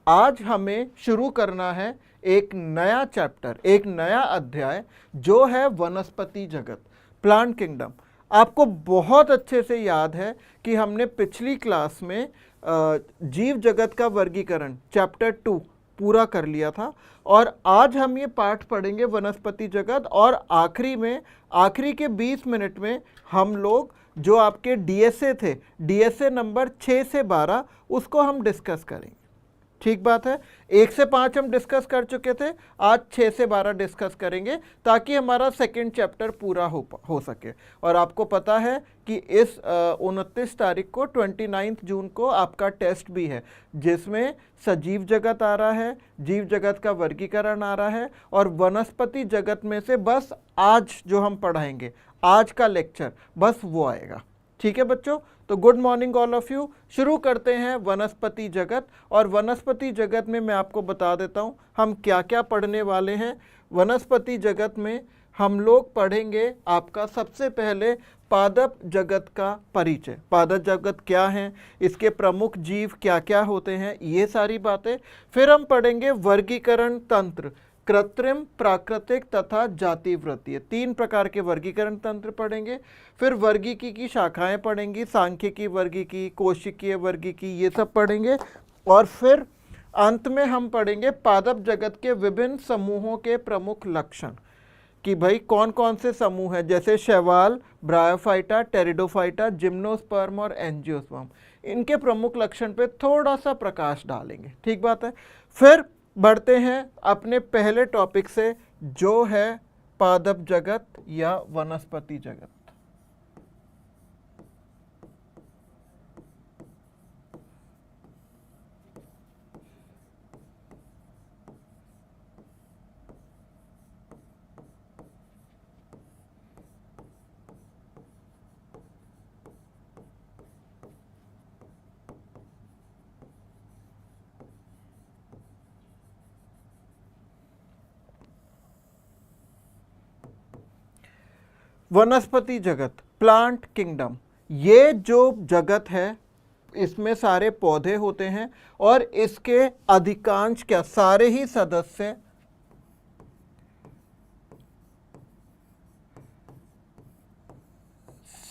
आज हमें शुरू करना है एक नया चैप्टर, एक नया अध्याय जो है वनस्पति जगत, प्लांट किंगडम। आपको बहुत अच्छे से याद है कि हमने पिछली क्लास में जीव जगत का वर्गीकरण चैप्टर 2 पूरा कर लिया था और आज हम ये पाठ पढ़ेंगे वनस्पति जगत। और आखिरी के 20 मिनट में हम लोग जो आपके डीएसए थे, डीएसए नंबर 6 से 12, उसको हम डिस्कस करेंगे। ठीक बात है। 1 से 5 हम डिस्कस कर चुके थे, आज 6 से 12 डिस्कस करेंगे ताकि हमारा सेकेंड चैप्टर पूरा हो सके। और आपको पता है कि इस 29 तारीख को 29 जून को आपका टेस्ट भी है जिसमें सजीव जगत आ रहा है, जीव जगत का वर्गीकरण आ रहा है और वनस्पति जगत में से बस आज जो हम पढ़ाएंगे, आज का लेक्चर, बस वो आएगा। ठीक है बच्चों, तो good morning all of you. शुरू करते हैं वनस्पति जगत। और वनस्पति जगत में मैं आपको बता देता हूं हम क्या क्या पढ़ने वाले हैं। वनस्पति जगत में हम लोग पढ़ेंगे आपका सबसे पहले पादप जगत का परिचय, पादप जगत क्या है, इसके प्रमुख जीव क्या क्या होते हैं, ये सारी बातें। फिर हम पढ़ेंगे वर्गीकरण तंत्र, कृत्रिम, प्राकृतिक तथा जातिवृत्तीय, 3 प्रकार के वर्गीकरण तंत्र पढ़ेंगे। फिर वर्गीकी की शाखाएं पढ़ेंगी, सांख्यिकी, वर्गीकी, कोशिकीय वर्गीकी, ये सब पढ़ेंगे। और फिर अंत में हम पढ़ेंगे पादप जगत के विभिन्न समूहों के प्रमुख लक्षण कि भाई कौन कौन से समूह हैं, जैसे शैवाल, ब्रायोफाइटा, टेरिडोफाइटा, जिम्नोस्पर्म और एंजियोस्पर्म। इनके प्रमुख लक्षण पे थोड़ा सा प्रकाश डालेंगे। ठीक बात है। फिर बढ़ते हैं अपने पहले टॉपिक से जो है पादप जगत या वनस्पति जगत। वनस्पति जगत, प्लांट किंगडम, ये जो जगत है इसमें सारे पौधे होते हैं और इसके अधिकांश क्या सारे ही सदस्य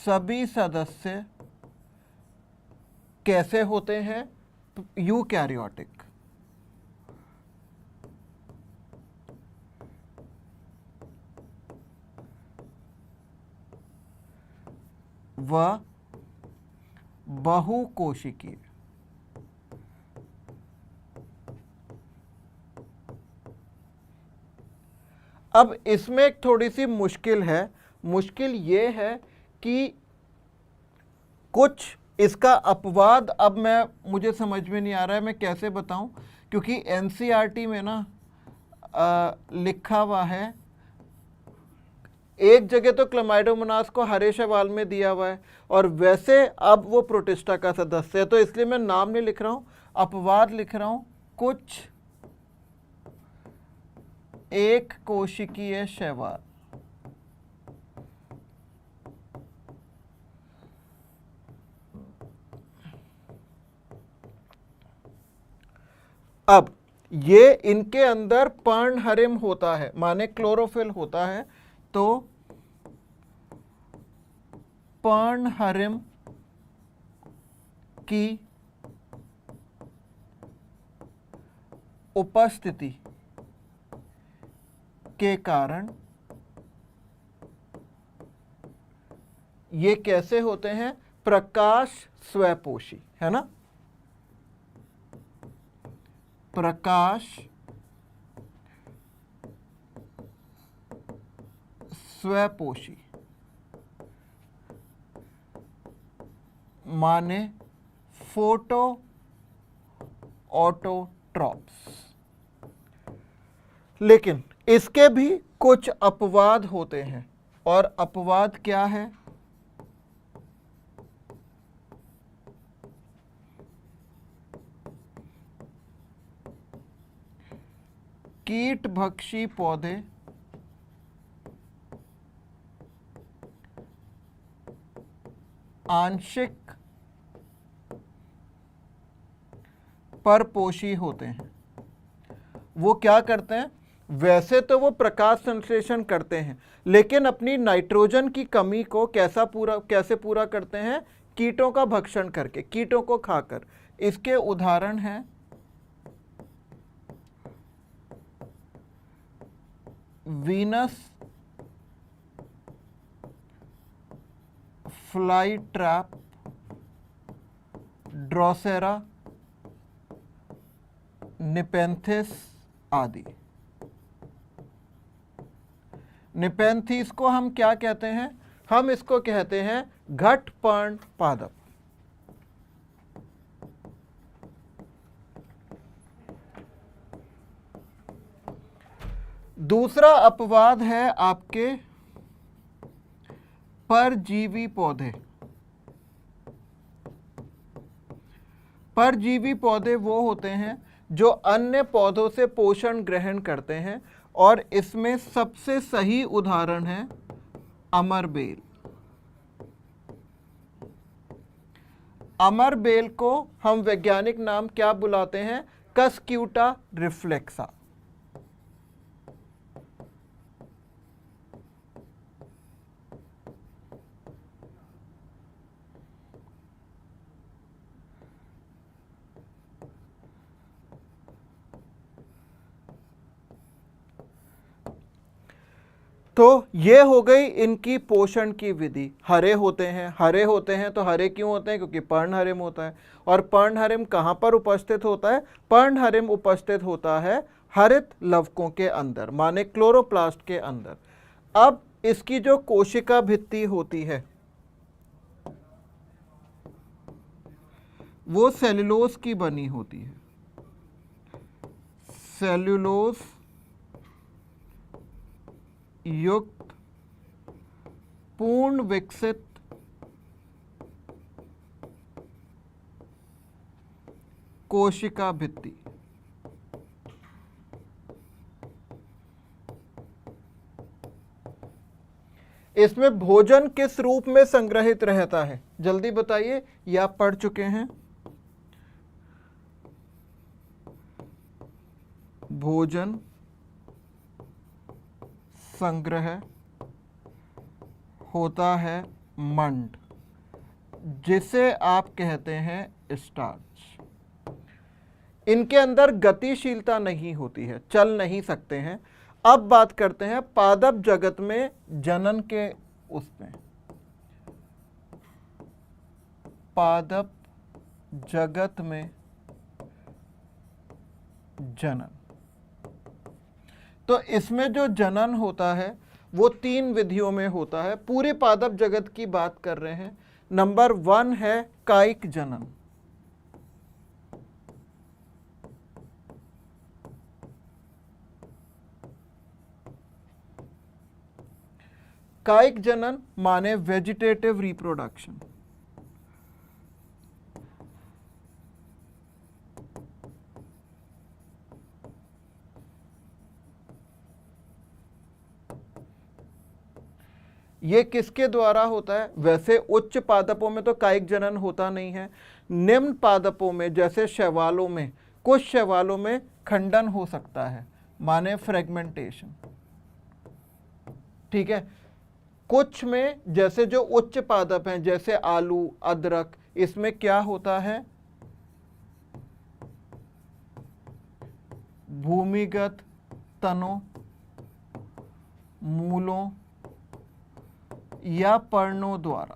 सभी सदस्य कैसे होते हैं, यूकैरियोटिक। वह बहुकोशिकीय। अब इसमें एक थोड़ी सी मुश्किल है। मुश्किल ये है कि कुछ इसका अपवाद अब मुझे समझ में नहीं आ रहा है मैं कैसे बताऊं, क्योंकि एनसीईआरटी में ना लिखा हुआ है, एक जगह तो क्लमाइडोमोनास को हरे शैवाल में दिया हुआ है और वैसे अब वो प्रोटिस्टा का सदस्य है, तो इसलिए मैं नाम नहीं लिख रहा हूं, अपवाद लिख रहा हूं, कुछ एक कोशिकीय शैवाल। अब ये इनके अंदर पर्णहरिम होता है, माने क्लोरोफिल होता है, तो पर्णहरिम की उपस्थिति के कारण ये कैसे होते हैं, प्रकाश स्वपोषी, है ना, प्रकाश स्वपोषी, माने फोटो ऑटोट्रॉप्स। लेकिन इसके भी कुछ अपवाद होते हैं और अपवाद क्या है, कीटभक्षी पौधे आंशिक परपोषी होते हैं। वो क्या करते हैं? वैसे तो वो प्रकाश संश्लेषण करते हैं, लेकिन अपनी नाइट्रोजन की कमी को कैसे पूरा करते हैं? कीटों का भक्षण करके, कीटों को खाकर। इसके उदाहरण हैं Venus fly trap, Drosera, nepenthes आदि। निपेंथिस को हम क्या कहते हैं? हम इसको कहते हैं घट पर्ण पादप। दूसरा अपवाद है आपके परजीवी पौधे। परजीवी पौधे वो होते हैं जो अन्य पौधों से पोषण ग्रहण करते हैं, और इसमें सबसे सही उदाहरण है अमरबेल। अमरबेल को हम वैज्ञानिक नाम क्या बुलाते हैं? कस्क्यूटा रिफ्लेक्सा। तो ये हो गई इनकी पोषण की विधि। हरे होते हैं तो हरे क्यों होते हैं? क्योंकि पर्णहरिम होता है। और पर्णहरिम कहाँ पर उपस्थित होता है? पर्णहरिम उपस्थित होता है हरित लवकों के अंदर, माने क्लोरोप्लास्ट के अंदर। अब इसकी जो कोशिका भित्ति होती है वो सेल्यूलोज की बनी होती है। सेल्यूलोज युक्त पूर्ण विकसित कोशिका भित्ति। इसमें भोजन किस रूप में संग्रहित रहता है? जल्दी बताइए, ये आप पढ़ चुके हैं। भोजन संग्रह होता है मंड, जिसे आप कहते हैं स्टार्च। इनके अंदर गतिशीलता नहीं होती है, चल नहीं सकते हैं। अब बात करते हैं पादप जगत में जनन के उसमें। पादप जगत में जनन, तो इसमें जो जनन होता है वो 3 विधियों में होता है। पूरे पादप जगत की बात कर रहे हैं। नंबर 1 है कायिक जनन। कायिक जनन माने वेजिटेटिव रिप्रोडक्शन। ये किसके द्वारा होता है? वैसे उच्च पादपों में तो कायिक जनन होता नहीं है। निम्न पादपों में जैसे शैवालों में, कुछ शैवालों में खंडन हो सकता है, माने फ्रेगमेंटेशन। ठीक है। कुछ में जैसे जो उच्च पादप हैं जैसे आलू, अदरक, इसमें क्या होता है? भूमिगत तनों, मूलों या पर्णों द्वारा।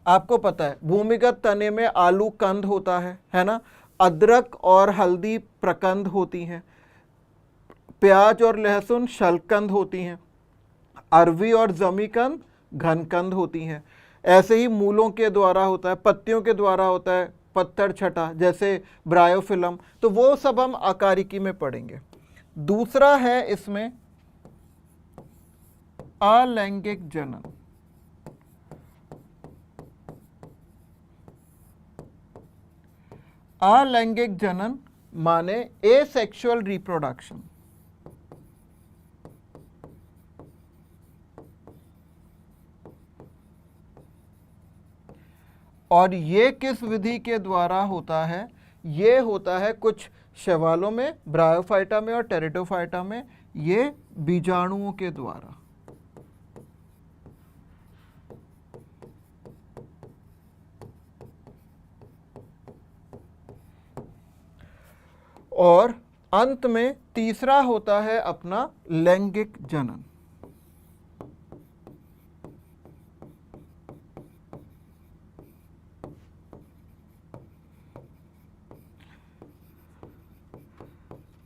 आपको पता है भूमिगत तने में आलू कंद होता है ना? अदरक और हल्दी प्रकंद होती हैं, प्याज और लहसुन शलकंद होती हैं, अरवी और जमीकंद घनकंद होती हैं। ऐसे ही मूलों के द्वारा होता है, पत्तियों के द्वारा होता है पत्थर छटा, जैसे ब्रायोफिलम। तो वो सब हम आकारिकी में पढ़ेंगे। दूसरा है इसमें अलैंगिक जनन। अलैंगिक जनन माने एसेक्सुअल रिप्रोडक्शन। और ये किस विधि के द्वारा होता है? ये होता है कुछ शैवालों में, ब्रायोफाइटा में और टेरिडोफाइटा में, ये बीजाणुओं के द्वारा। और अंत में तीसरा होता है अपना लैंगिक जनन।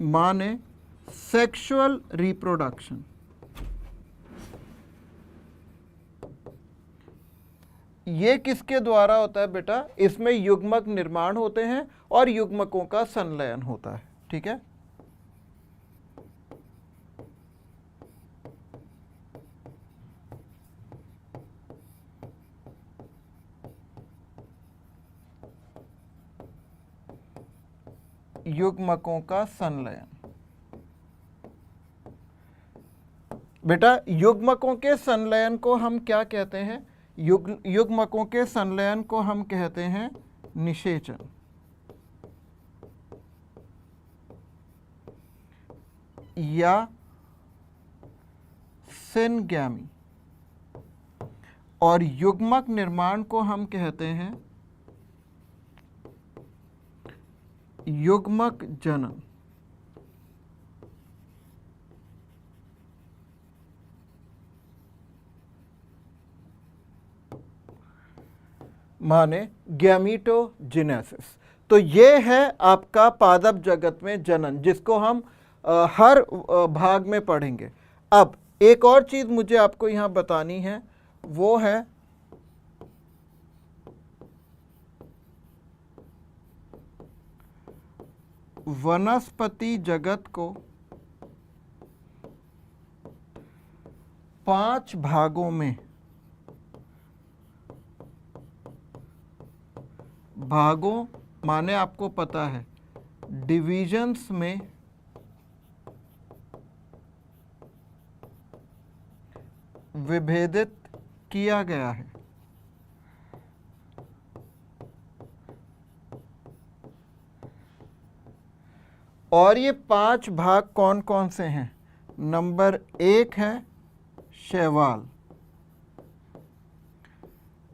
माने सेक्सुअल रिप्रोडक्शन। ये किसके द्वारा होता है बेटा? इसमें युग्मक निर्माण होते हैं और युग्मकों का संलयन होता है। ठीक है, युग्मकों का संलयन। बेटा युग्मकों के संलयन को हम क्या कहते हैं? युग्मकों के संलयन को हम कहते हैं निषेचन या सिनगैमी, और युग्मक निर्माण को हम कहते हैं युग्मक जनन। माने गैमीटोजेनेसिस। तो ये है आपका पादप जगत में जनन, जिसको हम हर भाग में पढ़ेंगे। अब एक और चीज मुझे आपको यहां बतानी है, वो है वनस्पति जगत को 5 भागों में, भागों माने आपको पता है डिविजन्स में विभेदित किया गया है। और ये 5 भाग कौन कौन से हैं? नंबर 1 है शैवाल,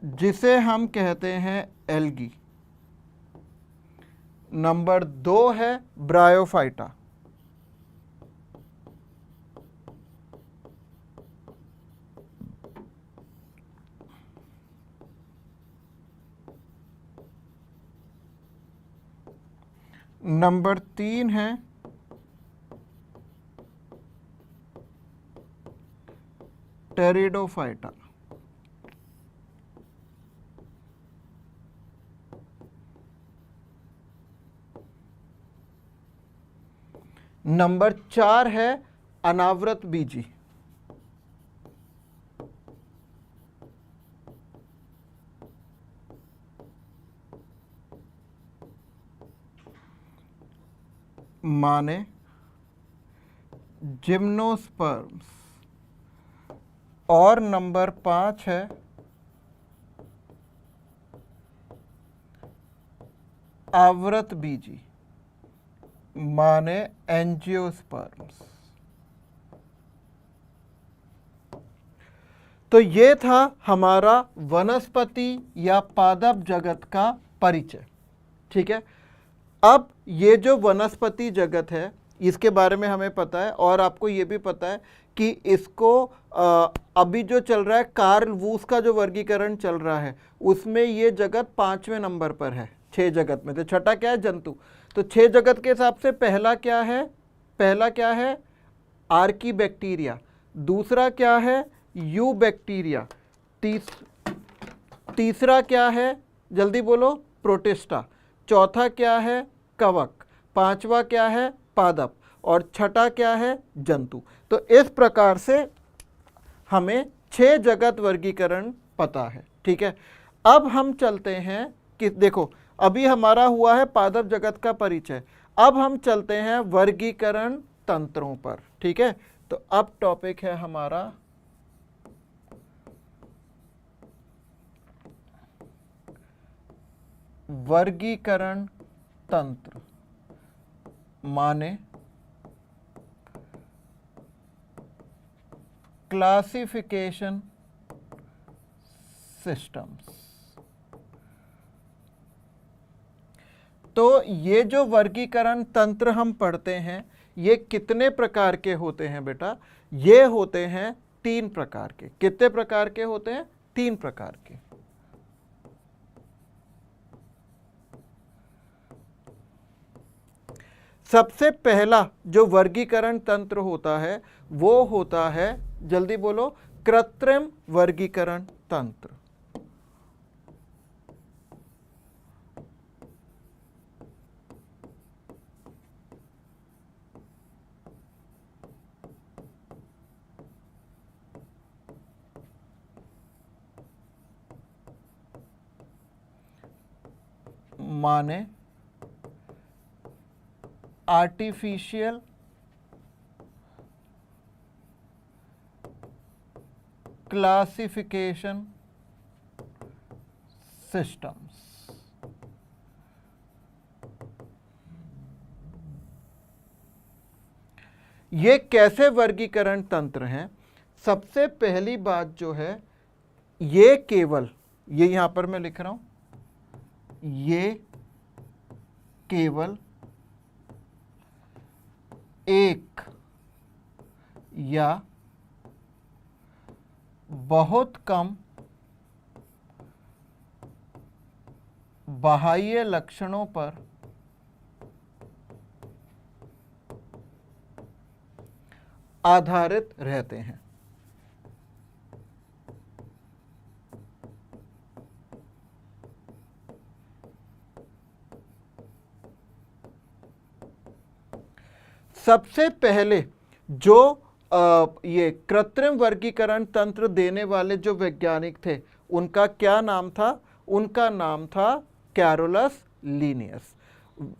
जिसे हम कहते हैं एल्गी। नंबर 2 है ब्रायोफाइटा, नंबर 3 है टेरिडोफाइटा, नंबर 4 है अनावृत बीजी, माने जिम्नोस्पर्म्स, और नंबर 5 है आवृत बीजी, माने एंजियोस्पर्म्स। तो ये था हमारा वनस्पति या पादप जगत का परिचय। ठीक है, अब ये जो वनस्पति जगत है इसके बारे में हमें पता है, और आपको ये भी पता है कि इसको अभी जो चल रहा है कार्ल वूस का जो वर्गीकरण चल रहा है उसमें ये जगत 5वें नंबर पर है 6 जगत में। तो छठा क्या है? जंतु। तो 6 जगत के हिसाब से पहला क्या है? पहला क्या है? आर्कीबैक्टीरिया। दूसरा क्या है? यूबैक्टीरिया। तीसरा क्या है? जल्दी बोलो। प्रोटिस्टा। चौथा क्या है? कवक। पांचवा क्या है? पादप। और छठा क्या है? जंतु। तो इस प्रकार से हमें 6 जगत वर्गीकरण पता है। ठीक है, अब हम चलते हैं कि देखो अभी हमारा हुआ है पादप जगत का परिचय, अब हम चलते हैं वर्गीकरण तंत्रों पर। ठीक है, तो अब टॉपिक है हमारा वर्गीकरण तंत्र माने क्लासिफिकेशन सिस्टम्स। तो ये जो वर्गीकरण तंत्र हम पढ़ते हैं ये कितने प्रकार के होते हैं बेटा? ये होते हैं 3 प्रकार के। कितने प्रकार के होते हैं? 3 प्रकार के। सबसे पहला जो वर्गीकरण तंत्र होता है वो होता है, जल्दी बोलो, कृत्रिम वर्गीकरण तंत्र। माने आर्टिफिशियल क्लासिफिकेशन सिस्टम्स। ये कैसे वर्गीकरण तंत्र हैं? सबसे पहली बात जो है, ये केवल, ये यहां पर मैं लिख रहा हूं, ये केवल एक या बहुत कम बाह्य लक्षणों पर आधारित रहते हैं। सबसे पहले जो ये कृत्रिम वर्गीकरण तंत्र देने वाले जो वैज्ञानिक थे उनका क्या नाम था? उनका नाम था कैरोलस लीनियस।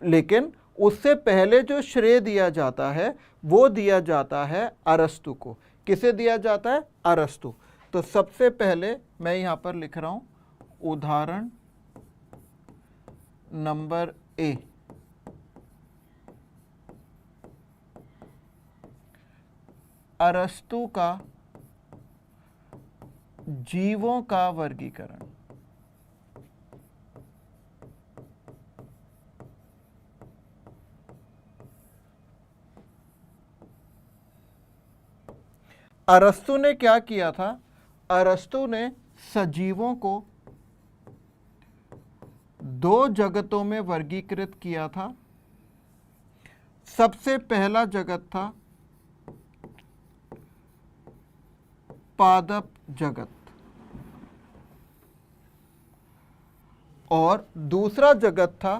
लेकिन उससे पहले जो श्रेय दिया जाता है वो दिया जाता है अरस्तु को। किसे दिया जाता है? अरस्तु। तो सबसे पहले मैं यहां पर लिख रहा हूं उदाहरण नंबर ए, अरस्तु का जीवों का वर्गीकरण। अरस्तु ने क्या किया था? अरस्तु ने सजीवों को 2 जगतों में वर्गीकृत किया था। सबसे पहला जगत था पादप जगत और दूसरा जगत था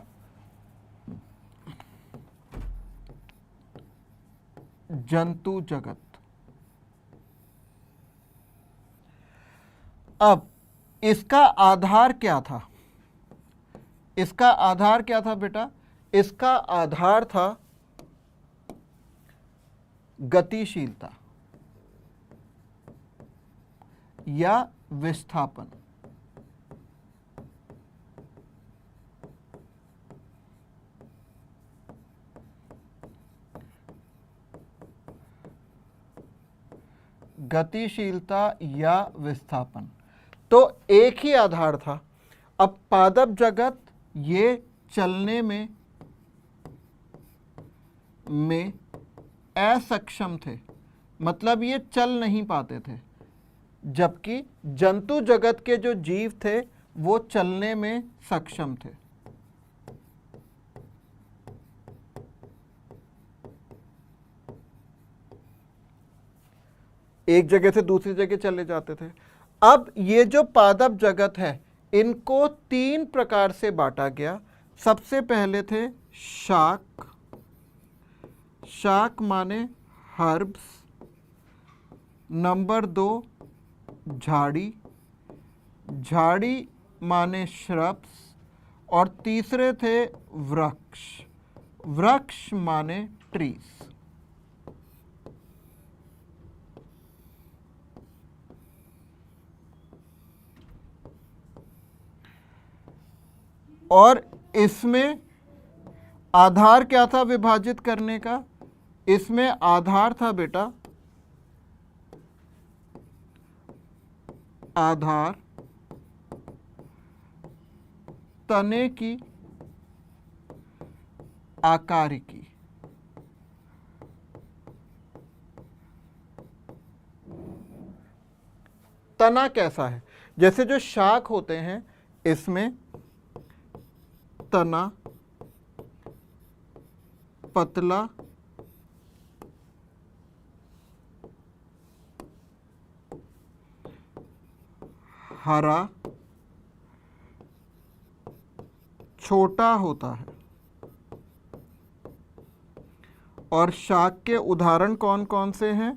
जंतु जगत। अब इसका आधार क्या था? इसका आधार क्या था बेटा? इसका आधार था गतिशीलता या विस्थापन। गतिशीलता या विस्थापन, तो एक ही आधार था। अब पादप जगत ये चलने में असक्षम थे, मतलब ये चल नहीं पाते थे, जबकि जंतु जगत के जो जीव थे वो चलने में सक्षम थे। एक जगह से दूसरी जगह चले जाते थे। अब ये जो पादप जगत है इनको 3 प्रकार से बांटा गया। सबसे पहले थे शाक। शाक माने हर्ब्स। नंबर 2 झाड़ी। झाड़ी माने श्रब्स। और तीसरे थे वृक्ष। वृक्ष माने ट्रीज। और इसमें आधार क्या था विभाजित करने का? इसमें आधार था बेटा, आधार तने की आकारिकी। तना कैसा है? जैसे जो शाक होते हैं इसमें तना पतला, हरा, छोटा होता है। और शाक के उदाहरण कौन कौन से हैं?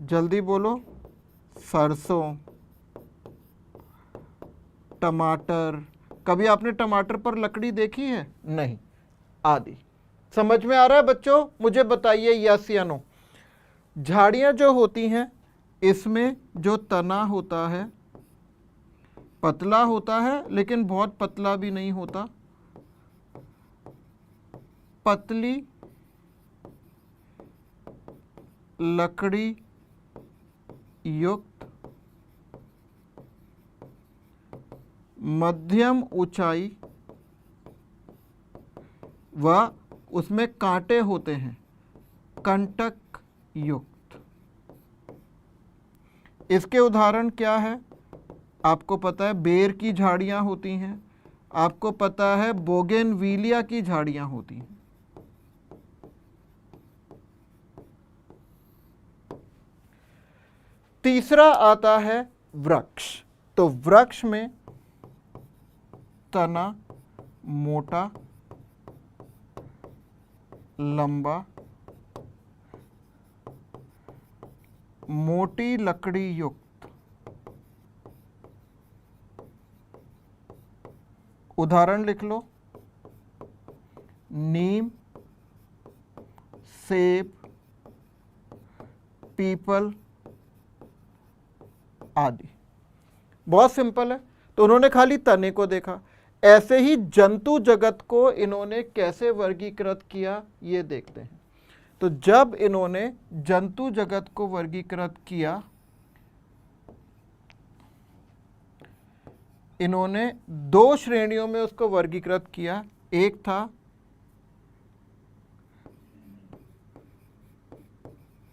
जल्दी बोलो। सरसों, टमाटर। कभी आपने टमाटर पर लकड़ी देखी है? नहीं। आदि। समझ में आ रहा है बच्चों? मुझे बताइए यस या नो। झाड़ियां जो होती हैं इसमें जो तना होता है पतला होता है, लेकिन बहुत पतला भी नहीं होता, पतली लकड़ी युक्त, मध्यम ऊंचाई व उसमें कांटे होते हैं, कंटक युक्त। इसके उदाहरण क्या है? आपको पता है बेर की झाड़ियां होती हैं, आपको पता है बोगेनविलिया की झाड़ियां होती हैं। तीसरा आता है वृक्ष। तो वृक्ष में तना मोटा, लंबा, मोटी लकड़ी युक्त। उदाहरण लिख लो। नीम, सेब, पीपल आदि। बहुत सिंपल है। तो उन्होंने खाली तने को देखा। ऐसे ही जंतु जगत को इन्होंने कैसे वर्गीकृत किया ये देखते हैं। तो जब इन्होंने जंतु जगत को वर्गीकृत किया, इन्होंने दो श्रेणियों में उसको वर्गीकृत किया। एक था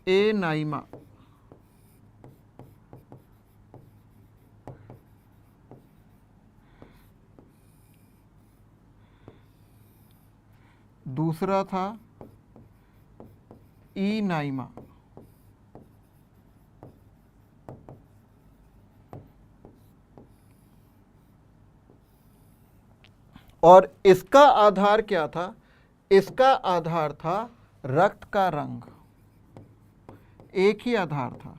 एनाइमा, दूसरा था इनाइमा। और इसका आधार क्या था? इसका आधार था रक्त का रंग। एक ही आधार था।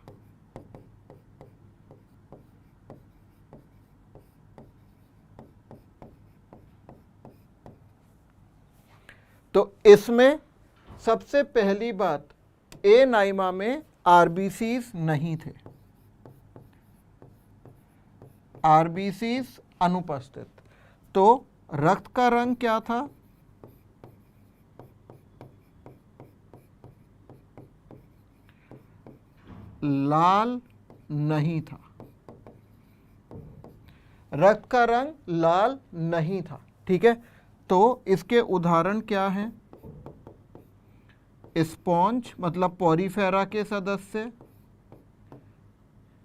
तो इसमें सबसे पहली बात, ए नाइमा में आरबीसीज नहीं थे, आरबीसीज अनुपस्थित। तो रक्त का रंग क्या था? लाल नहीं था। रक्त का रंग लाल नहीं था। ठीक है। तो इसके उदाहरण क्या हैं? स्पॉन्ज मतलब पॉरीफेरा के सदस्य,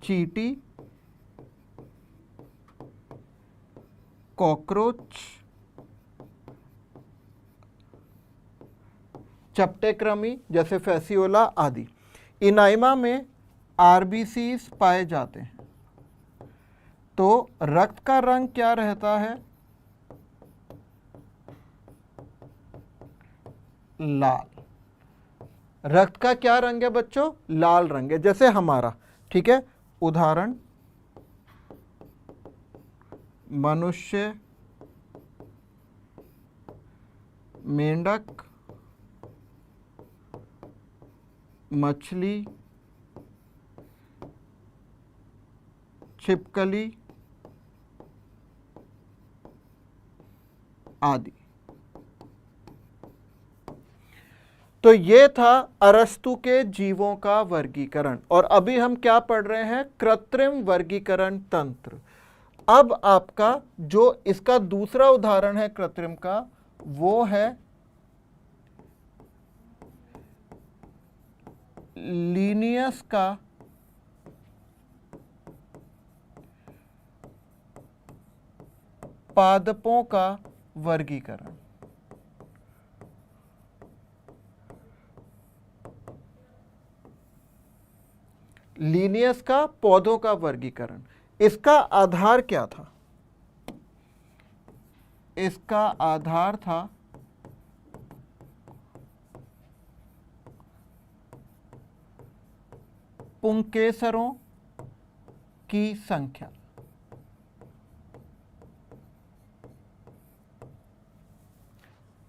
चींटी, कॉकरोच, चपटेक्रमी जैसे फैसियोला आदि। इनाइमा में आरबीसीज पाए जाते हैं। तो रक्त का रंग क्या रहता है? लाल। रक्त का क्या रंग है बच्चों? लाल रंग है, जैसे हमारा। ठीक है। उदाहरण मनुष्य, मेंढक, मछली, छिपकली, आदि। तो ये था अरस्तु के जीवों का वर्गीकरण, और अभी हम क्या पढ़ रहे हैं? कृत्रिम वर्गीकरण तंत्र। अब आपका जो इसका दूसरा उदाहरण है कृत्रिम का, वो है लीनियस का पादपों का वर्गीकरण। लीनियस का पौधों का वर्गीकरण। इसका आधार क्या था? इसका आधार था पुंकेसरों की संख्या।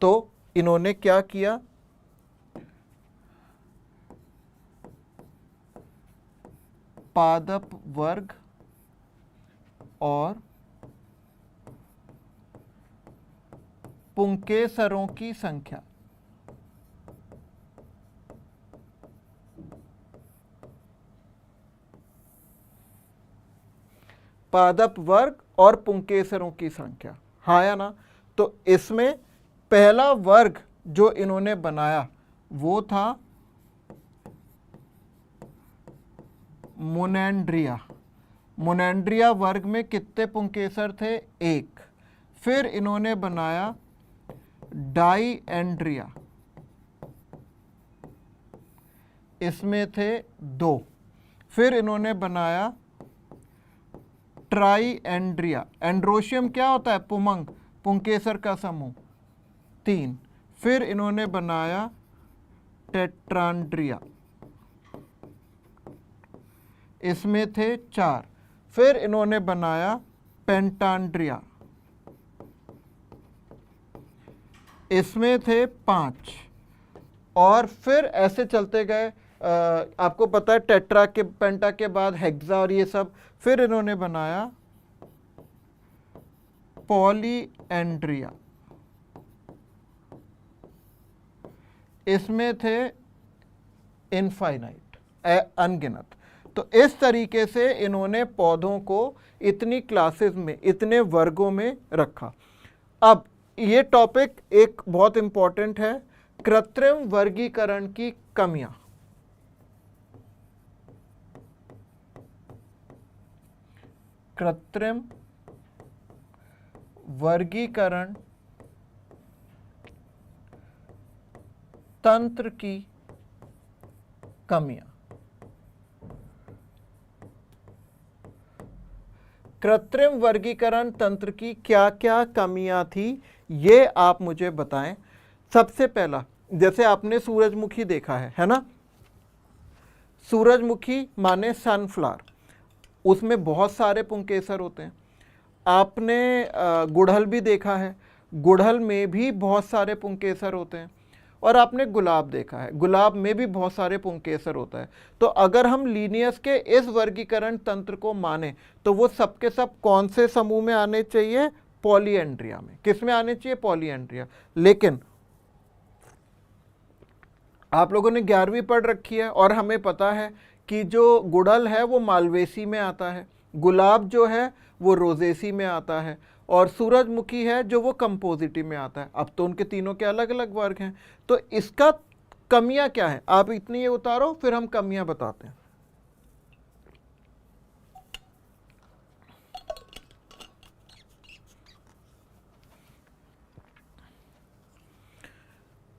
तो इन्होंने क्या किया? पादप वर्ग और पुंकेसरों की संख्या, पादप वर्ग और पुंकेसरों की संख्या, हाँ या ना? तो इसमें पहला वर्ग जो इन्होंने बनाया वो था मोनेंड्रिया। मोनेंड्रिया वर्ग में कितने पुंकेसर थे? एक। फिर इन्होंने बनाया डाईएंड्रिया, इसमें थे दो। फिर इन्होंने बनाया ट्राईएंड्रिया। एंड्रोशियम क्या होता है? पुमंग, पुंकेसर का समूह, तीन। फिर इन्होंने बनाया टेट्रांड्रिया, इसमें थे चार। फिर इन्होंने बनाया पेंटांड्रिया, इसमें थे पांच। और फिर ऐसे चलते गए। आपको पता है टेट्रा के पेंटा के बाद हेक्सा और ये सब। फिर इन्होंने बनाया पॉलीएंड्रिया, इसमें थे इनफाइनाइट, अनगिनत। तो इस तरीके से इन्होंने पौधों को इतनी क्लासेस में, इतने वर्गों में रखा। अब ये टॉपिक एक बहुत इंपॉर्टेंट है, कृत्रिम वर्गीकरण की कमियां। कृत्रिम वर्गीकरण तंत्र की कमियां। कृत्रिम वर्गीकरण तंत्र की क्या क्या कमियां थी, ये आप मुझे बताएं। सबसे पहला, जैसे आपने सूरजमुखी देखा है ना? सूरजमुखी माने सनफ्लावर, उसमें बहुत सारे पुंकेसर होते हैं। आपने गुड़हल भी देखा है, गुड़हल में भी बहुत सारे पुंकेसर होते हैं। और आपने गुलाब देखा है, गुलाब में भी बहुत सारे पुंकेसर होता है। तो अगर हम लीनियस के इस वर्गीकरण तंत्र को माने तो वो सबके सब कौन से समूह में आने चाहिए? पॉलीएंड्रिया में। किस में आने चाहिए? पॉलीएंड्रिया। लेकिन आप लोगों ने 11वीं पढ़ रखी है और हमें पता है कि जो गुड़हल है वो मालवेसी में आता है, गुलाब जो है वो रोजेसी में आता है, और सूरजमुखी है जो वो कंपोजिटी में आता है। अब तो उनके तीनों के अलग अलग वर्ग हैं। तो इसका कमियां क्या है? आप इतनी ये उतारो, फिर हम कमियां बताते हैं।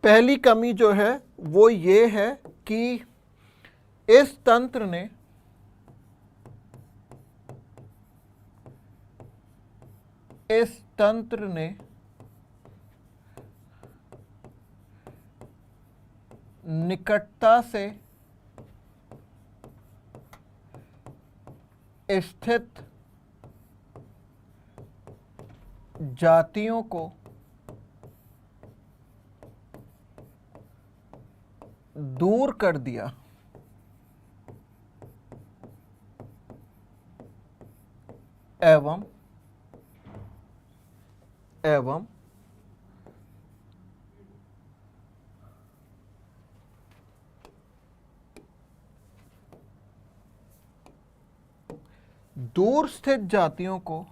पहली कमी जो है वो ये है कि इस तंत्र ने निकटता से स्थित जातियों को दूर कर दिया एवं दूर स्थित जातियों को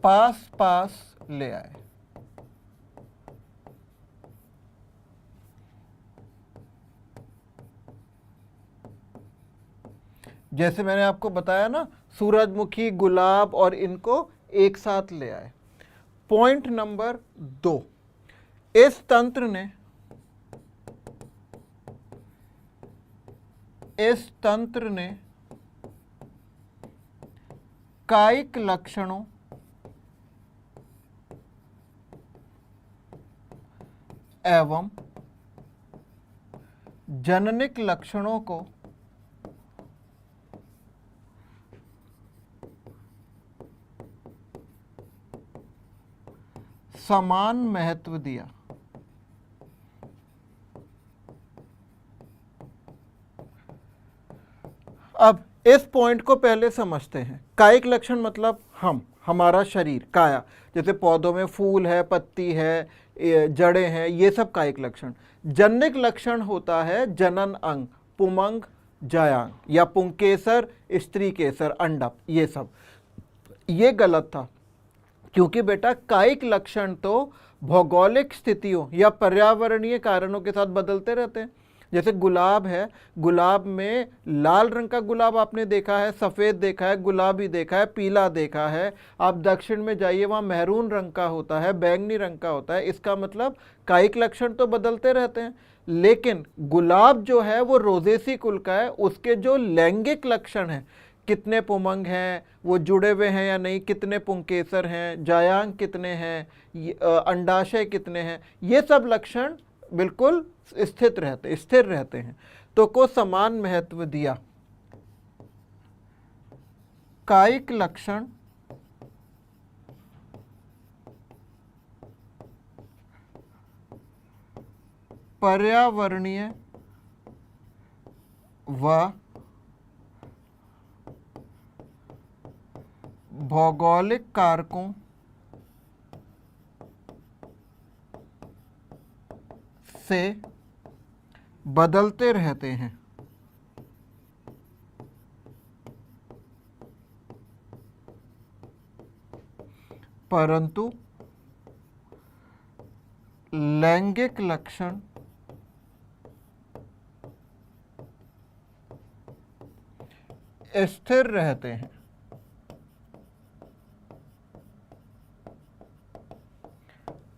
पास पास ले आए। जैसे मैंने आपको बताया ना, सूरजमुखी, गुलाब और इनको एक साथ ले आए। पॉइंट नंबर 2, इस तंत्र ने कायिक लक्षणों एवं जननिक लक्षणों को समान महत्व दिया। अब इस पॉइंट को पहले समझते हैं। कायिक लक्षण मतलब हमारा शरीर, काया, जैसे पौधों में फूल है, पत्ती है, जड़ें हैं, ये सब कायिक लक्षण। जननिक लक्षण होता है जनन अंग, पुमंग, जायांग या पुंकेसर, स्त्री केसर, अंडप, ये सब। ये गलत था, क्योंकि बेटा कायिक लक्षण तो भौगोलिक स्थितियों या पर्यावरणीय कारणों के साथ बदलते रहते हैं। जैसे गुलाब है, गुलाब में लाल रंग का गुलाब आपने देखा है, सफ़ेद देखा है, गुलाबी देखा है, पीला देखा है। आप दक्षिण में जाइए, वहाँ मैरून रंग का होता है, बैंगनी रंग का होता है। इसका मतलब कायिक लक्षण तो बदलते रहते हैं। लेकिन गुलाब जो है वो रोजेसी कुल का है, उसके जो लैंगिक लक्षण हैं, कितने पुमंग हैं, वो जुड़े हुए हैं या नहीं, कितने पुंकेसर हैं, जायांग कितने हैं, अंडाशय कितने हैं, ये सब लक्षण बिल्कुल स्थिर रहते हैं। तो को समान महत्व दिया। कायिक लक्षण पर्यावरणीय व भौगोलिक कारकों से बदलते रहते हैं। परंतु लैंगिक लक्षण स्थिर रहते हैं।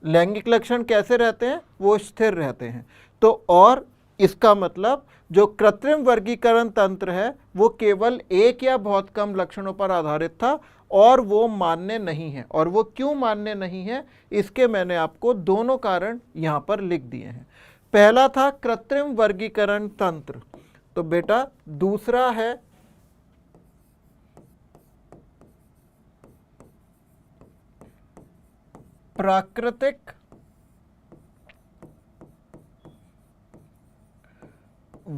लैंगिक लक्षण कैसे रहते हैं? वो स्थिर रहते हैं। तो और इसका मतलब जो कृत्रिम वर्गीकरण तंत्र है वो केवल एक या बहुत कम लक्षणों पर आधारित था और वो मान्य नहीं है। और वो क्यों मान्य नहीं है, इसके मैंने आपको दोनों कारण यहाँ पर लिख दिए हैं। पहला था कृत्रिम वर्गीकरण तंत्र, तो बेटा दूसरा है प्राकृतिक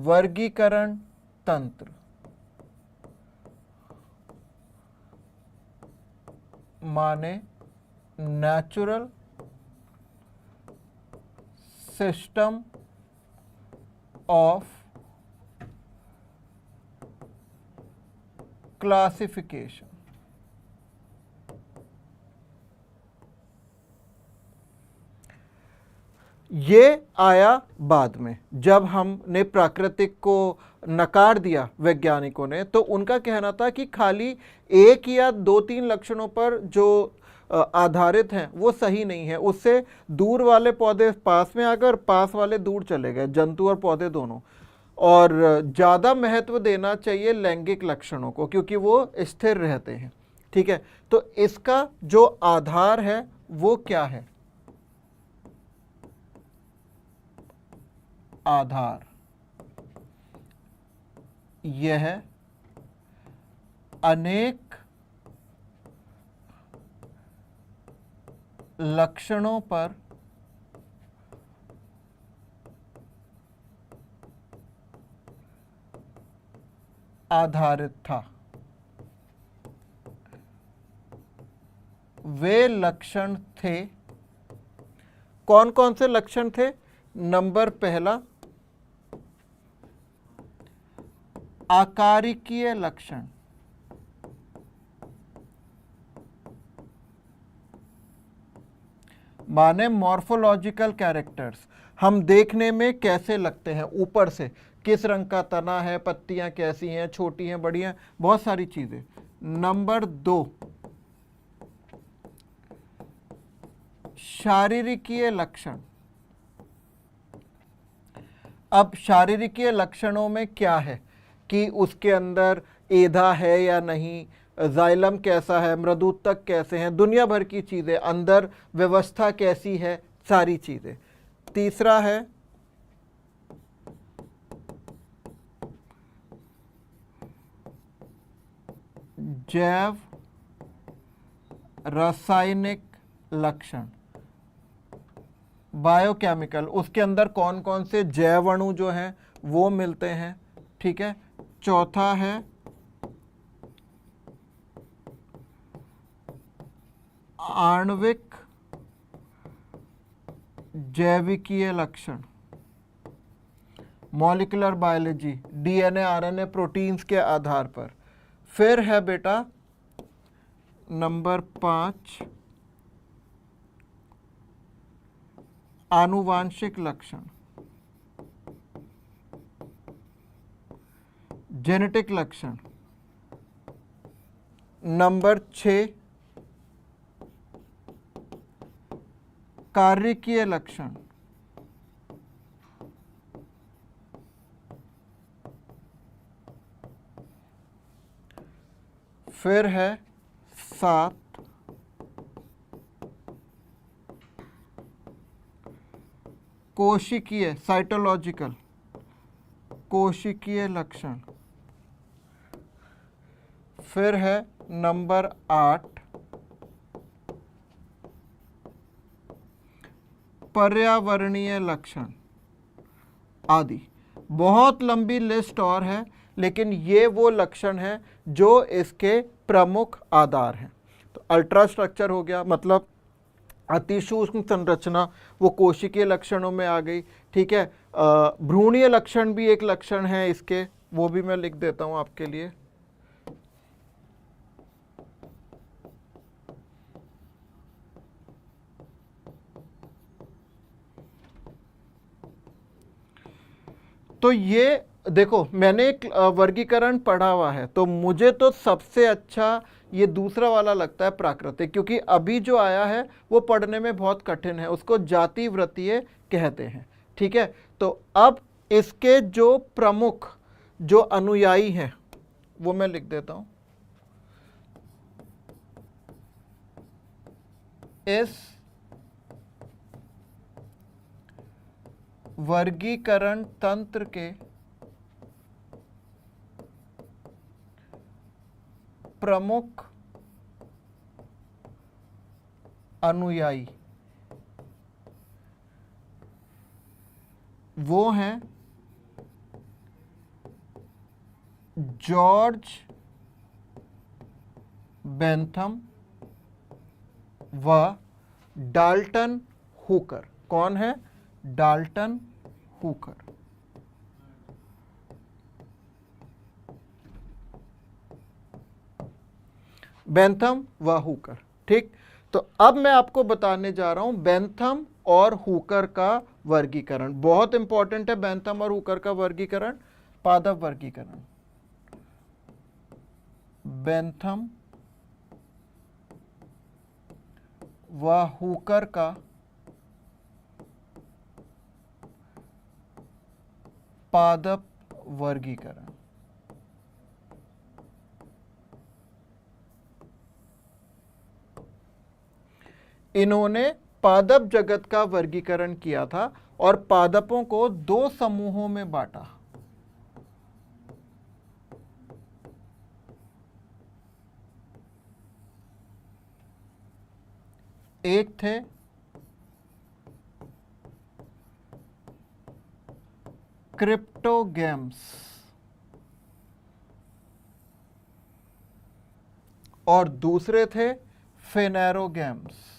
वर्गीकरण तंत्र। माने नेचुरल सिस्टम ऑफ क्लासिफिकेशन। ये आया बाद में, जब हमने प्राकृतिक को नकार दिया वैज्ञानिकों ने, तो उनका कहना था कि खाली एक या दो तीन लक्षणों पर जो आधारित हैं वो सही नहीं है। उससे दूर वाले पौधे पास में आकर पास वाले दूर चले गए, जंतु और पौधे दोनों। और ज़्यादा महत्व देना चाहिए लैंगिक लक्षणों को, क्योंकि वो स्थिर रहते हैं। ठीक है, तो इसका जो आधार है वो क्या है? आधार यह अनेक लक्षणों पर आधारित था। वे लक्षण थे कौन कौन से लक्षण थे? नंबर पहला, आकारिकीय लक्षण। माने मॉर्फोलॉजिकल कैरेक्टर्स, हम देखने में कैसे लगते हैं ऊपर से, किस रंग का तना है, पत्तियां कैसी हैं, छोटी हैं, बड़ी हैं, बहुत सारी चीजें। नंबर दो, शारीरिकीय लक्षण। अब शारीरिकीय लक्षणों में क्या है कि उसके अंदर एधा है या नहीं, जाइलम कैसा है, मृदुतक कैसे हैं, दुनिया भर की चीजें, अंदर व्यवस्था कैसी है, सारी चीजें। तीसरा है जैव रासायनिक लक्षण, बायोकेमिकल, उसके अंदर कौन कौन से जैव अणु जो हैं वो मिलते हैं। ठीक है। चौथा है आणविक जैविकीय लक्षण, molecular biology, DNA RNA proteins के आधार पर। फिर है बेटा नंबर 5, आनुवांशिक लक्षण, जेनेटिक लक्षण। नंबर 6, कार्यकीय लक्षण। फिर है 7, कोशिकीय, साइटोलॉजिकल, कोशिकीय लक्षण। फिर है नंबर 8, पर्यावरणीय लक्षण आदि। बहुत लंबी लिस्ट और है, लेकिन ये वो लक्षण हैं जो इसके प्रमुख आधार हैं। तो अल्ट्रा स्ट्रक्चर हो गया, मतलब अति सूक्ष्म संरचना, वो कोशिकीय लक्षणों में आ गई। ठीक है। भ्रूणीय लक्षण भी एक लक्षण है इसके, वो भी मैं लिख देता हूं आपके लिए। तो ये देखो, मैंने एक वर्गीकरण पढ़ा हुआ है, तो मुझे तो सबसे अच्छा ये दूसरा वाला लगता है, प्राकृतिक, क्योंकि अभी जो आया है वो पढ़ने में बहुत कठिन है, उसको जाति वृत्तीय कहते हैं। ठीक है। तो अब इसके जो प्रमुख जो अनुयायी हैं वो मैं लिख देता हूं। इस वर्गीकरण तंत्र के प्रमुख अनुयायी वो हैं जॉर्ज बेंथम व डाल्टन हुकर। कौन है? Dalton Hooker. बेंथम व हुकर। ठीक। तो अब मैं आपको बताने जा रहा हूं बेंथम और हुकर का वर्गीकरण। बहुत इंपॉर्टेंट है बेंथम और हुकर का वर्गीकरण। पादप वर्गीकरण, बेंथम व हुकर का पादप वर्गीकरण। इन्होंने पादप जगत का वर्गीकरण किया था और पादपों को दो समूहों में बांटा। एक थे क्रिप्टोगेम्स और दूसरे थे फेनेरोगेम्स।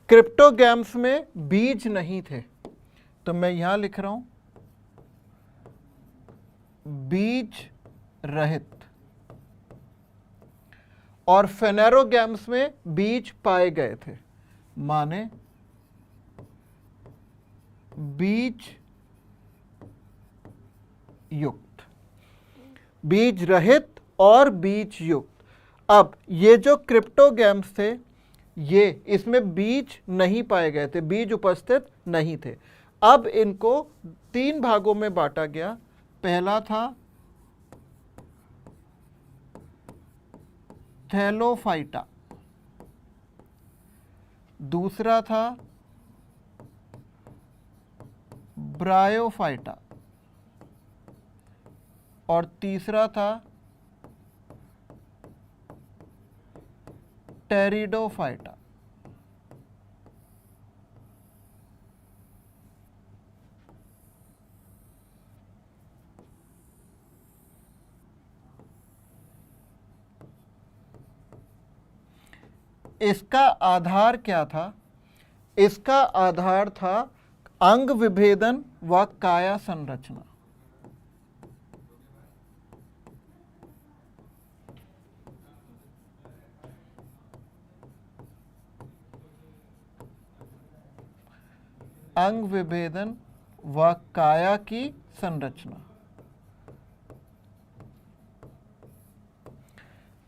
क्रिप्टोगैम्स में बीज नहीं थे, तो मैं यहां लिख रहा हूं बीज रहित, और फेनेरोगैम्स में बीज पाए गए थे, माने बीज युक्त, बीज रहित और बीज युक्त। अब ये जो क्रिप्टोगैम्स थे, ये इसमें बीज नहीं पाए गए थे, बीज उपस्थित नहीं थे। अब इनको 3 भागों में बांटा गया। पहला था थैलोफाइटा, दूसरा था ब्रायोफाइटा, और तीसरा था टेरिडोफाइटा। इसका आधार क्या था? इसका आधार था अंग विभेदन व काया संरचना। अंग विभेदन व काया की संरचना।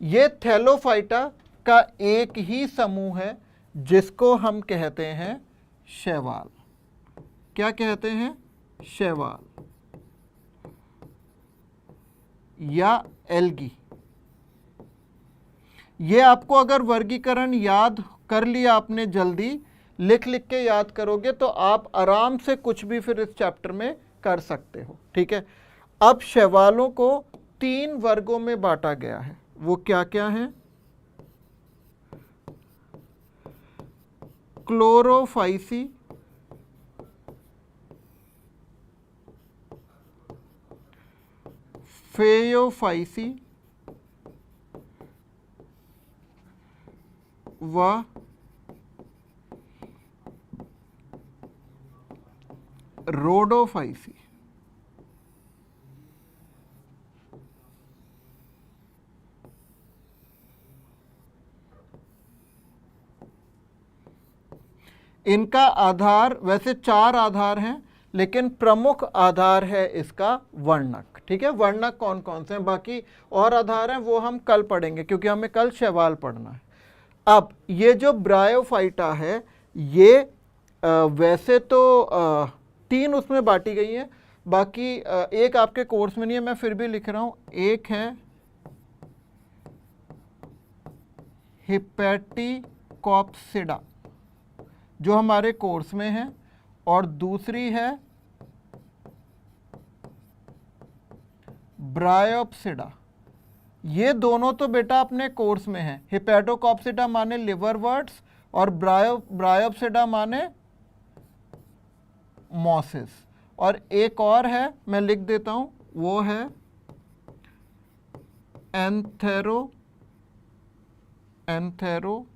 ये थैलोफाइटा का एक ही समूह है जिसको हम कहते हैं शैवाल। क्या कहते हैं? शैवाल या एल्गी। ये आपको अगर वर्गीकरण याद कर लिया आपने, जल्दी लिख लिख के याद करोगे तो आप आराम से कुछ भी फिर इस चैप्टर में कर सकते हो। ठीक है, अब शैवालों को 3 वर्गों में बांटा गया है। वो क्या क्या है? क्लोरोफाइसी, फेयोफाइसी व रोडोफाइसी। इनका आधार वैसे 4 आधार हैं, लेकिन प्रमुख आधार है इसका वर्णक। ठीक है, वर्णक कौन कौन से हैं, बाकी और आधार हैं वो हम कल पढ़ेंगे, क्योंकि हमें कल शैवाल पढ़ना है। अब ये जो ब्रायोफाइटा है, ये वैसे तो 3 उसमें बांटी गई हैं, बाकी एक आपके कोर्स में नहीं है, मैं फिर भी लिख रहा हूं। एक है हिपैटिकॉप्सिडा जो हमारे कोर्स में है, और दूसरी है ब्रायोप्सिडा। ये दोनों तो बेटा अपने कोर्स में है। हिपैटोकॉप्सिडा माने लिवरवर्ट्स और ब्रायोप्सिडा माने मॉसेस। और एक और है, मैं लिख देता हूं, वो है एंथेरोसॉप्सिडा।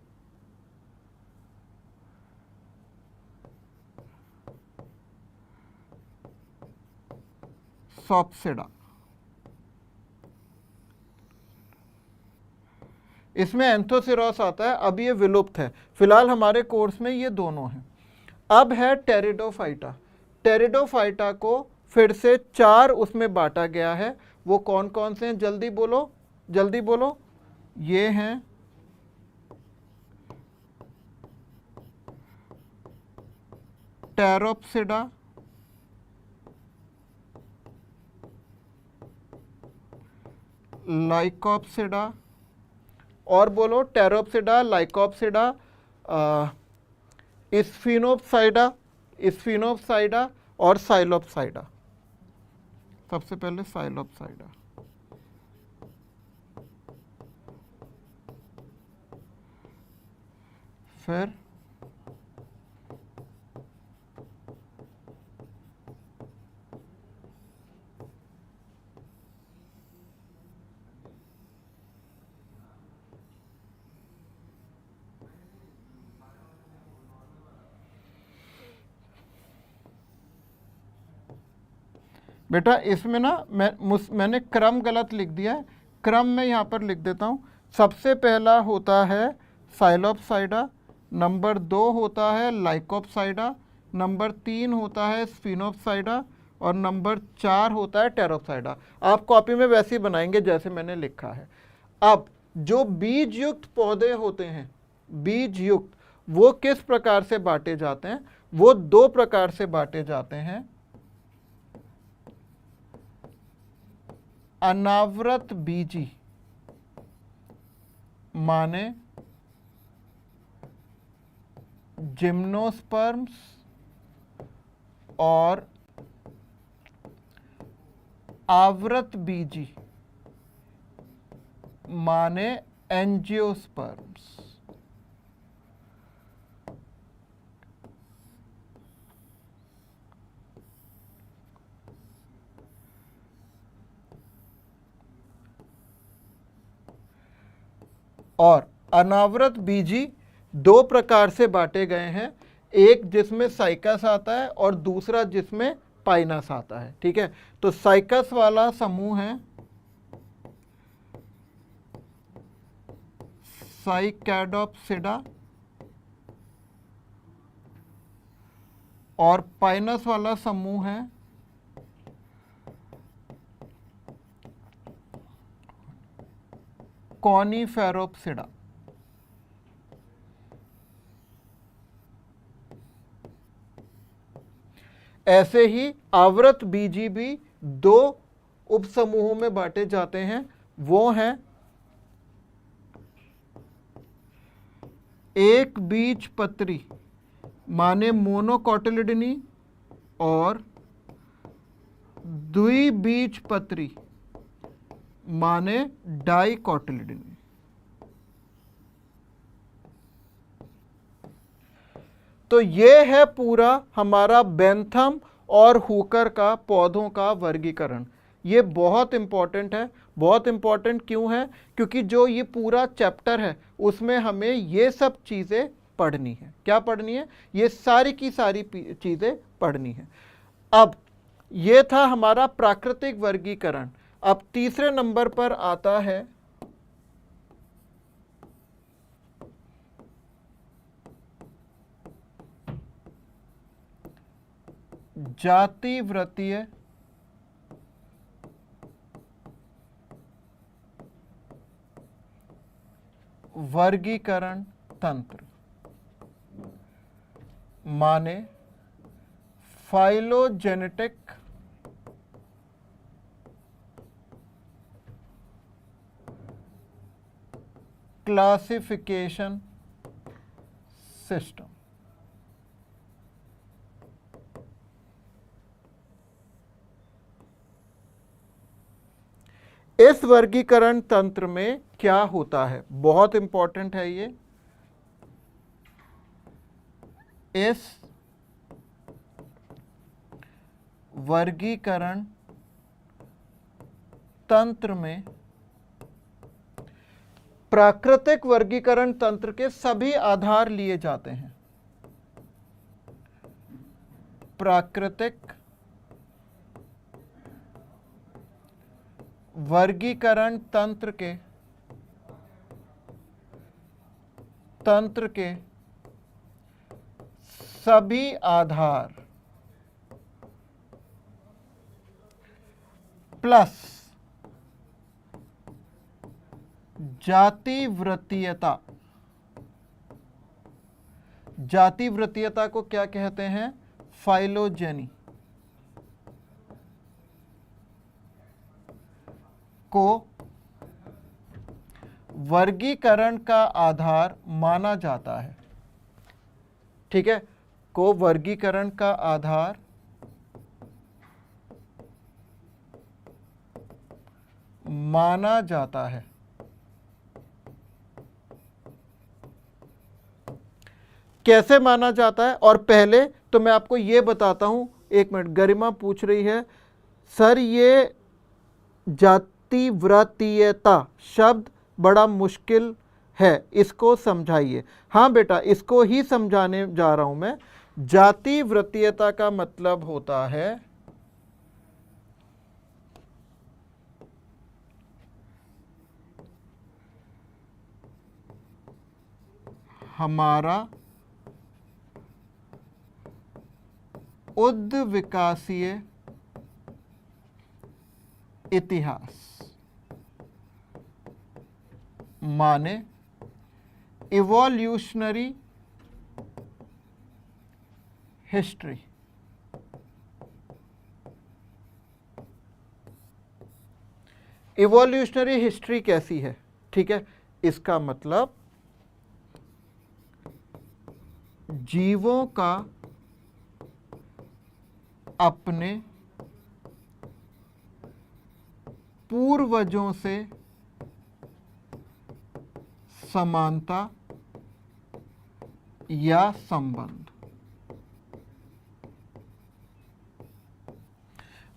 इसमें एंथोसिरोस आता है, अब ये विलुप्त है। फिलहाल हमारे कोर्स में ये दोनों हैं। अब है टेरिडोफाइटा। टेरिडोफाइटा को फिर से 4 उसमें बांटा गया है। वो कौन कौन से हैं? जल्दी बोलो, जल्दी बोलो। ये हैं टेरोप्सिडा, लाइकोप्सिडा, और बोलो टेरोप्सिडा, लाइकोप्सिडा, स्फिनोप्साइडा और साइलोप्साइडा। सबसे पहले साइलोप्साइडा। फिर बेटा इसमें ना मैंने क्रम गलत लिख दिया है, क्रम में यहाँ पर लिख देता हूँ। सबसे पहला होता है साइलोप्साइडा, नंबर 2 होता है लाइकोप्साइडा, नंबर 3 होता है स्फिनोप्साइडा और नंबर 4 होता है टेरोप्साइडा। आप कॉपी में वैसे ही बनाएंगे जैसे मैंने लिखा है। अब जो बीज युक्त पौधे होते हैं, बीज युक्त, वो किस प्रकार से बांटे जाते हैं? वो 2 प्रकार से बांटे जाते हैं। अनावृत बीजी माने जिम्नोस्पर्म्स और आवृत बीजी माने एंजियोस्पर्म्स। और अनावृत बीजी 2 प्रकार से बांटे गए हैं, एक जिसमें साइकस आता है और दूसरा जिसमें पाइनस आता है। ठीक है, तो साइकस वाला समूह है साइकैडोप्सिडा और पाइनस वाला समूह है कॉनिफेरोप्सिडा। ऐसे ही आवृत बीजी भी 2 उपसमूहों में बांटे जाते हैं, वो हैं एक बीज पत्री माने मोनोकोटिलिडनी और द्विबीज पत्री माने डाइकोटिलिडनी। तो ये है पूरा हमारा बेंथम और हुकर का पौधों का वर्गीकरण। ये बहुत इंपॉर्टेंट है। बहुत इंपॉर्टेंट क्यों है? क्योंकि जो ये पूरा चैप्टर है उसमें हमें ये सब चीज़ें पढ़नी है। क्या पढ़नी है? ये सारी की सारी चीज़ें पढ़नी है। अब ये था हमारा प्राकृतिक वर्गीकरण। अब तीसरे नंबर पर आता है जातिवृत्तीय वर्गीकरण तंत्र माने फाइलोजेनेटिक क्लासिफिकेशन सिस्टम। इस वर्गीकरण तंत्र में क्या होता है? बहुत इंपॉर्टेंट है ये। इस वर्गीकरण तंत्र में प्राकृतिक वर्गीकरण तंत्र के सभी आधार लिए जाते हैं। प्राकृतिक वर्गीकरण तंत्र के सभी आधार प्लस जातिवृत्तीयता। जातिवृत्तीयता को क्या कहते हैं? फाइलोजेनी को वर्गीकरण का आधार माना जाता है। ठीक है, को वर्गीकरण का आधार माना जाता है। कैसे माना जाता है? और पहले तो मैं आपको ये बताता हूं। एक मिनट, गरिमा पूछ रही है सर ये जातिवृत्तीयता शब्द बड़ा मुश्किल है, इसको समझाइए। हाँ बेटा, इसको ही समझाने जा रहा हूं मैं। जातिवृत्तीयता का मतलब होता है हमारा उद्विकासीय इतिहास, माने इवोल्यूशनरी हिस्ट्री। इवोल्यूशनरी हिस्ट्री कैसी है? ठीक है, इसका मतलब जीवों का अपने पूर्वजों से समानता या संबंध।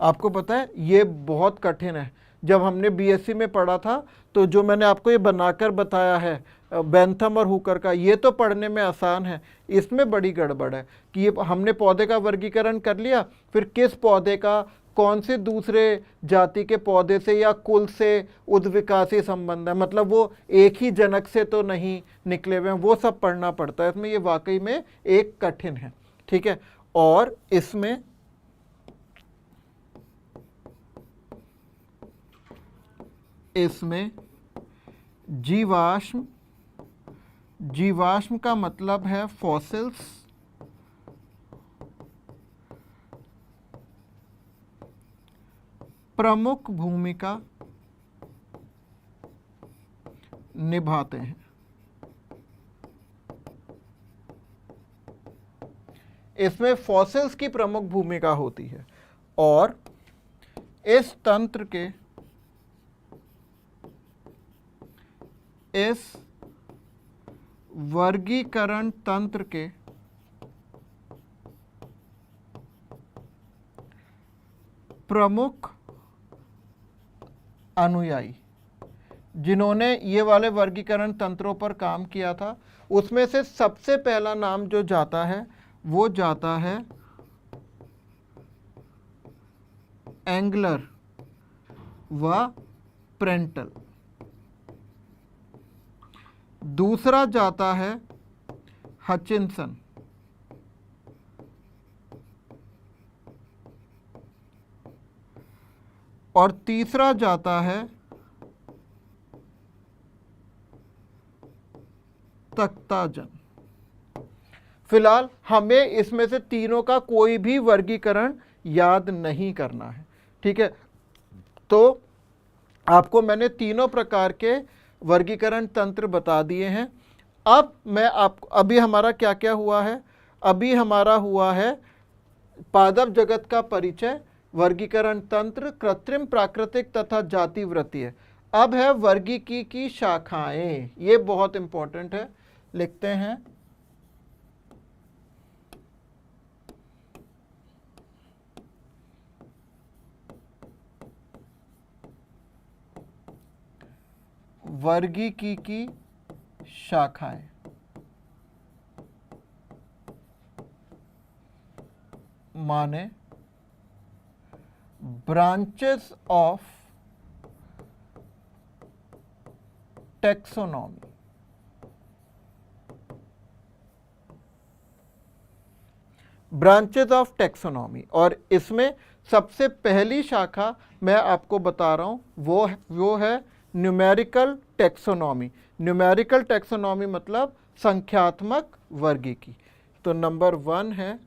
आपको पता है ये बहुत कठिन है। जब हमने बीएससी में पढ़ा था तो जो मैंने आपको ये बनाकर बताया है बेंथम और हुकर का, ये तो पढ़ने में आसान है, इसमें बड़ी गड़बड़ है कि ये हमने पौधे का वर्गीकरण कर लिया, फिर किस पौधे का कौन से दूसरे जाति के पौधे से या कुल से उद्विकासी संबंध है, मतलब वो एक ही जनक से तो नहीं निकले हुए हैं, वो सब पढ़ना पड़ता है। इसमें ये वाकई में एक कठिन है। ठीक है, और इसमें जीवाश्म का मतलब है फॉसिल्स, प्रमुख भूमिका निभाते हैं। इसमें फॉसिल्स की प्रमुख भूमिका होती है और इस तंत्र के, इस वर्गीकरण तंत्र के प्रमुख अनुयायी जिन्होंने ये वाले वर्गीकरण तंत्रों पर काम किया था, उसमें से सबसे पहला नाम जो जाता है वो जाता है एंगलर व प्रेंटल। दूसरा जाता है हचिंसन, और तीसरा जाता है तख्ताजन। फिलहाल हमें इसमें से तीनों का कोई भी वर्गीकरण याद नहीं करना है। ठीक है, तो आपको मैंने तीनों प्रकार के वर्गीकरण तंत्र बता दिए हैं। अब मैं आपको, अभी हमारा क्या क्या हुआ है? अभी हमारा हुआ है पादप जगत का परिचय, वर्गीकरण तंत्र, कृत्रिम, प्राकृतिक तथा जातिवृत्तीय। अब है वर्गीकी की शाखाएं। ये बहुत इंपॉर्टेंट है, लिखते हैं वर्गीकी की शाखाएं। माने branches of taxonomy. Branches of taxonomy, और इसमें सबसे पहली शाखा मैं आपको बता रहा हूं, वो है न्यूमेरिकल टैक्सोनॉमी। न्यूमेरिकल टैक्सोनॉमी मतलब संख्यात्मक वर्गीकी। तो नंबर 1 है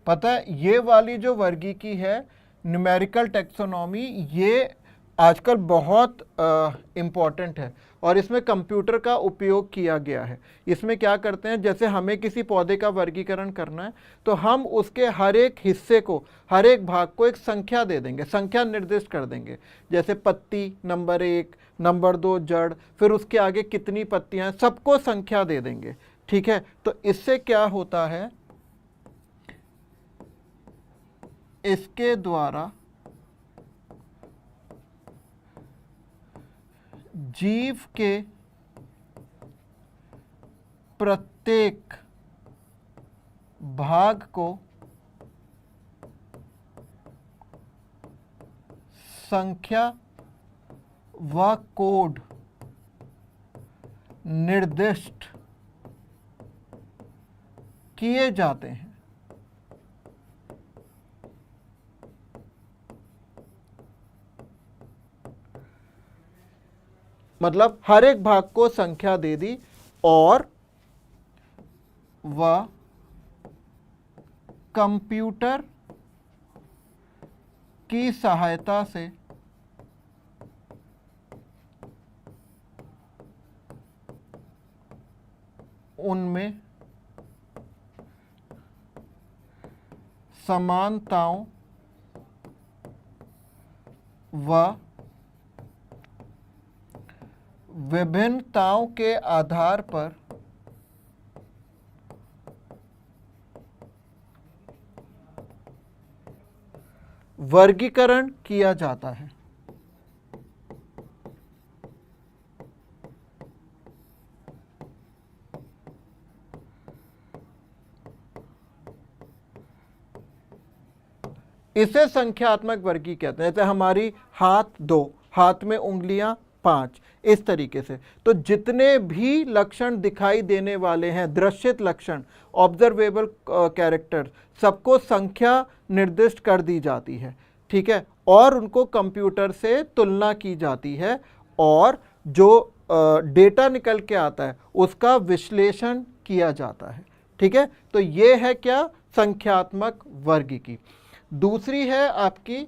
पता है, ये वाली जो वर्गीकी है न्यूमेरिकल टैक्सोनॉमी, ये आजकल बहुत इम्पॉर्टेंट है और इसमें कंप्यूटर का उपयोग किया गया है। इसमें क्या करते हैं, जैसे हमें किसी पौधे का वर्गीकरण करना है तो हम उसके हर एक हिस्से को, हर एक भाग को एक संख्या दे देंगे, संख्या निर्दिष्ट कर देंगे। जैसे पत्ती नंबर 1, नंबर 2 जड़, फिर उसके आगे कितनी पत्तियां हैं, सबको संख्या दे देंगे। ठीक है, तो इससे क्या होता है, इसके द्वारा जीव के प्रत्येक भाग को संख्या व कोड निर्दिष्ट किए जाते हैं। मतलब हर एक भाग को संख्या दे दी और वह कंप्यूटर की सहायता से उनमें समानताओं व विभिन्नताओं के आधार पर वर्गीकरण किया जाता है। इसे संख्यात्मक वर्गी कहते हैं। जैसे हमारी हाथ 2, हाथ में उंगलियां 5, इस तरीके से। तो जितने भी लक्षण दिखाई देने वाले हैं, दृश्यित लक्षण, ऑब्जर्वेबल कैरेक्टर, सबको संख्या निर्दिष्ट कर दी जाती है, ठीक है, और उनको कंप्यूटर से तुलना की जाती है और जो डेटा निकल के आता है उसका विश्लेषण किया जाता है, ठीक है। तो ये है क्या, संख्यात्मक वर्गीकी। दूसरी है आपकी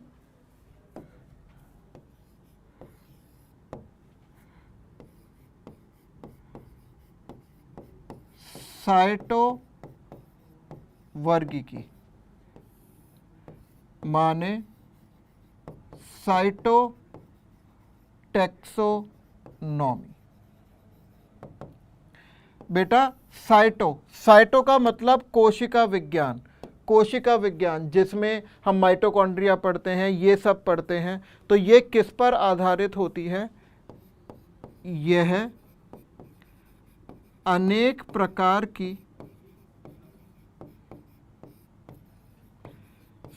साइटो वर्गीकी, माने साइटो टैक्सोनॉमी। बेटा साइटो का मतलब कोशिका विज्ञान, कोशिका विज्ञान जिसमें हम माइटोकॉन्ड्रिया पढ़ते हैं, ये सब पढ़ते हैं। तो ये किस पर आधारित होती है, यह अनेक प्रकार की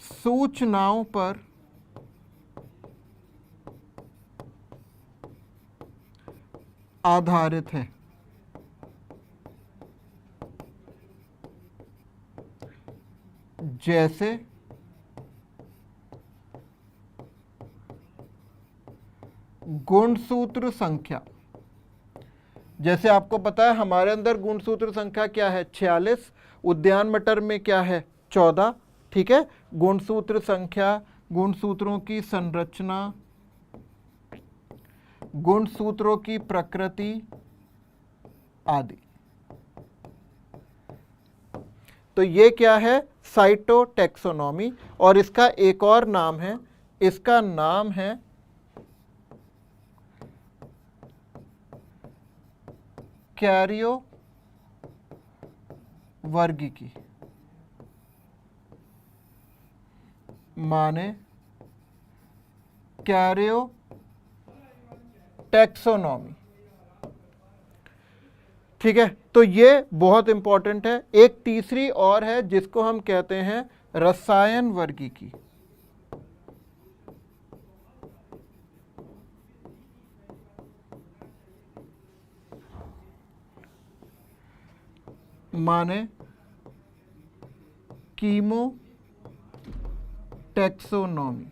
सूचनाओं पर आधारित है। जैसे गुणसूत्र संख्या। जैसे आपको पता है हमारे अंदर गुणसूत्र संख्या क्या है, 46, उद्यान मटर में क्या है, 14, ठीक है। गुणसूत्र संख्या, गुणसूत्रों की संरचना, गुणसूत्रों की प्रकृति आदि। तो ये क्या है, साइटोटैक्सोनॉमी। और इसका एक और नाम है, इसका नाम है कैरियो वर्गीकी, माने कैरियो टैक्सोनॉमी, ठीक है। तो ये बहुत इंपॉर्टेंट है। एक तीसरी और है जिसको हम कहते हैं रसायन वर्गीकी, माने कीमो टैक्सोनॉमी।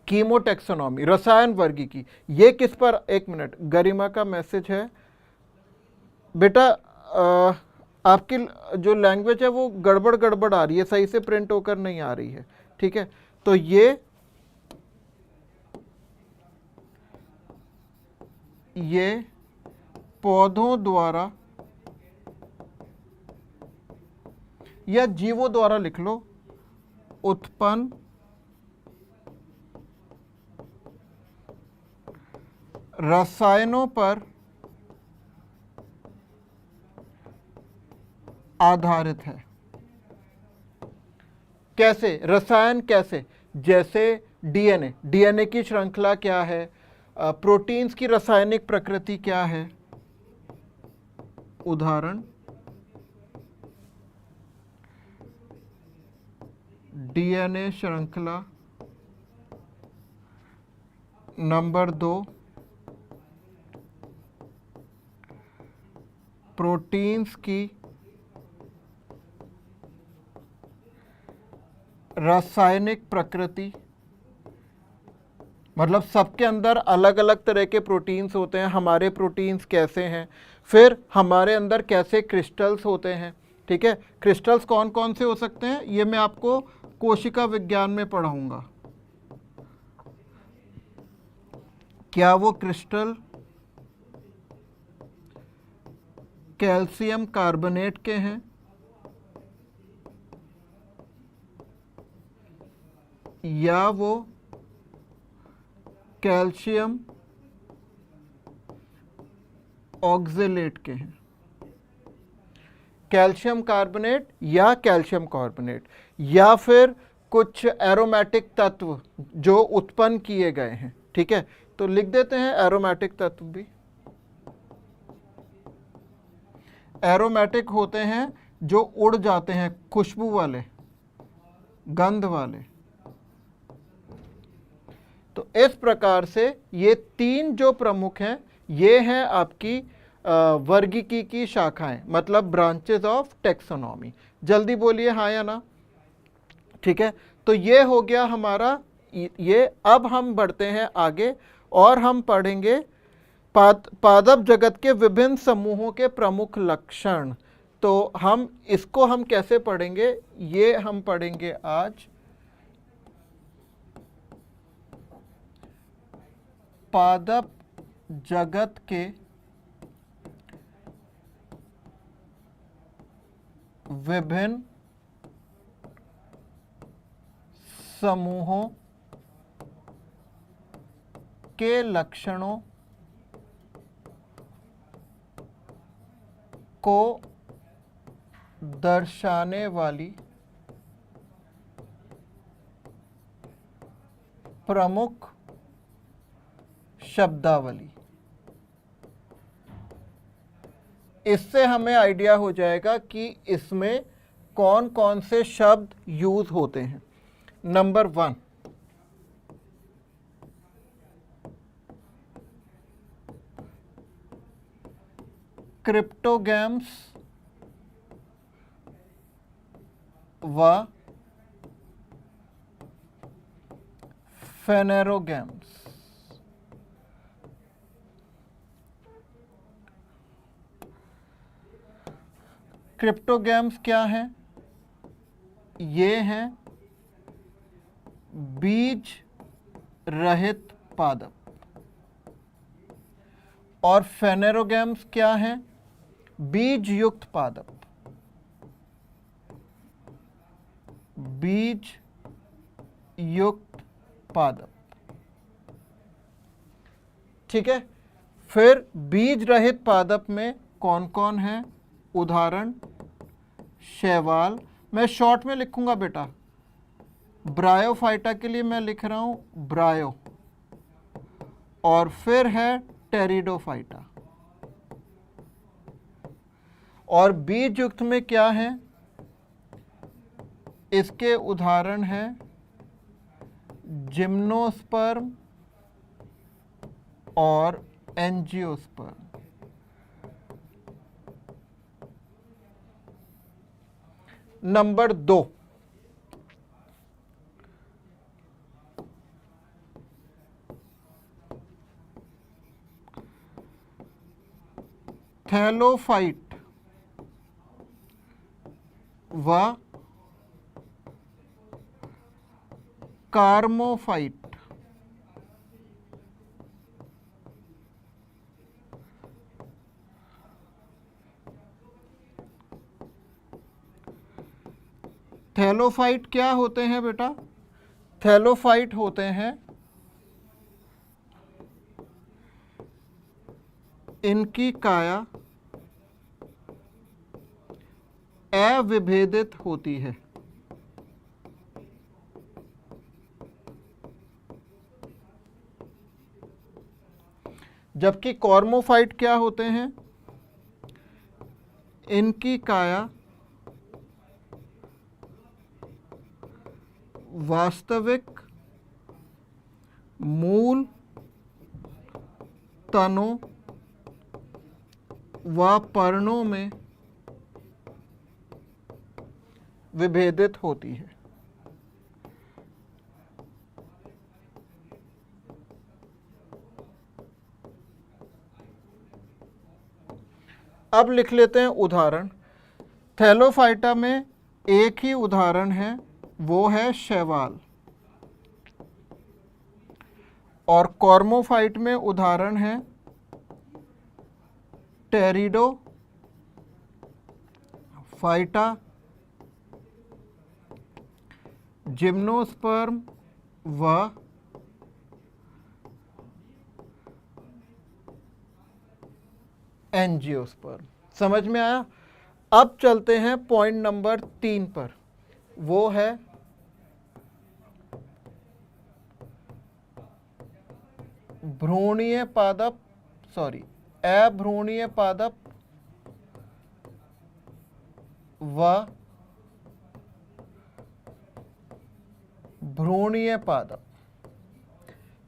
कीमोटैक्सोनॉमी, रसायन वर्गीकी, ये किस पर, एक मिनट, गरिमा का मैसेज है। बेटा आपकी जो लैंग्वेज है वो गड़बड़ गड़बड़ आ रही है, सही से प्रिंट होकर नहीं आ रही है, ठीक है। तो ये पौधों द्वारा या जीवों द्वारा लिख लो, उत्पन्न रसायनों पर आधारित है। कैसे रसायन, कैसे? जैसे डीएनए, डीएनए की श्रृंखला क्या है, प्रोटीन्स की रासायनिक प्रकृति क्या है। उदाहरण डीएनए श्रृंखला। नंबर 2, प्रोटीन्स की रासायनिक प्रकृति, मतलब सबके अंदर अलग अलग तरह के प्रोटीन्स होते हैं। हमारे प्रोटीन्स कैसे हैं, फिर हमारे अंदर कैसे क्रिस्टल्स होते हैं। ठीक है, क्रिस्टल्स कौन कौन से हो सकते हैं, ये मैं आपको कोशिका विज्ञान में पढ़ाऊंगा। क्या वो क्रिस्टल कैल्शियम कार्बोनेट के हैं, या वो कैल्शियम ऑक्जेलेट के हैं। कैल्शियम कार्बोनेट या कैल्शियम कार्बोनेट, या फिर कुछ एरोमेटिक तत्व जो उत्पन्न किए गए हैं। ठीक है, तो लिख देते हैं एरोमेटिक तत्व भी। एरोमेटिक होते हैं जो उड़ जाते हैं, खुशबू वाले, गंध वाले। तो इस प्रकार से ये 3 जो प्रमुख हैं, ये हैं आपकी वर्गीकी की शाखाएं, मतलब ब्रांचेस ऑफ टेक्सोनॉमी। जल्दी बोलिए हाँ या ना। ठीक है, तो ये हो गया हमारा ये। अब हम बढ़ते हैं आगे और हम पढ़ेंगे पादप जगत के विभिन्न समूहों के प्रमुख लक्षण। तो इसको हम कैसे पढ़ेंगे, ये हम पढ़ेंगे आज। पादप जगत के विभिन्न समूहों के लक्षणों को दर्शाने वाली प्रमुख शब्दावली। इससे हमें आइडिया हो जाएगा कि इसमें कौन कौन से शब्द यूज होते हैं। नंबर 1, क्रिप्टोगैम्स व फेनेरोगैम्स। क्रिप्टोगैम्स क्या हैं? ये हैं बीज रहित पादप। और फेनेरोगैम्स क्या हैं? बीज युक्त पादप। बीज युक्त पादप। ठीक है, फिर बीज रहित पादप में कौन कौन है? उदाहरण शैवाल। मैं शॉर्ट में लिखूंगा बेटा, ब्रायोफाइटा के लिए मैं लिख रहा हूं ब्रायो। और फिर है टेरिडोफाइटा। और बीज युक्त में क्या है? इसके उदाहरण हैं जिम्नोस्पर्म और एंजियोस्पर्म। नंबर 2, थैलोफाइट व कार्मोफाइट। थैलोफाइट क्या होते हैं बेटा? थैलोफाइट होते हैं इनकी काया अविभेदित होती है। जबकि कॉर्मोफाइट क्या होते हैं? इनकी काया वास्तविक मूल तनों व पर्णों में विभेदित होती है। अब लिख लेते हैं उदाहरण। थैलोफाइटा में एक ही उदाहरण है, वो है शैवाल। और कॉर्मोफाइट में उदाहरण है टेरिडोफाइटा, जिम्नोस्पर्म व एंजियोस्पर्म। समझ में आया? अब चलते हैं पॉइंट नंबर 3 पर, वो है अभ्रूणीय पादप व भ्रूणीय पादप।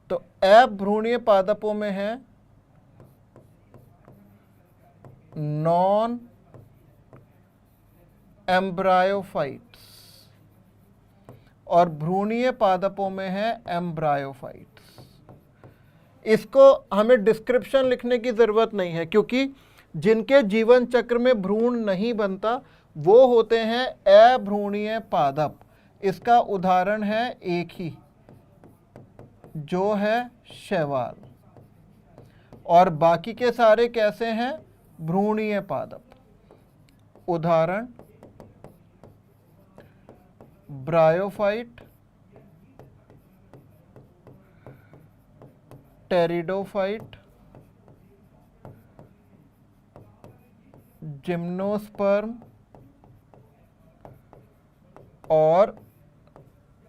तो अभ्रूणीय पादपों में है नॉन एम्ब्रायोफाइट्स और भ्रूणीय पादपों में है एम्ब्रायोफाइट्स। इसको हमें डिस्क्रिप्शन लिखने की ज़रूरत नहीं है, क्योंकि जिनके जीवन चक्र में भ्रूण नहीं बनता वो होते हैं अभ्रूणीय पादप। इसका उदाहरण है एक ही, जो है शैवाल। और बाकी के सारे कैसे हैं? भ्रूणीय पादप। उदाहरण ब्रायोफाइट, टेरिडोफाइट, जिम्नोस्पर्म और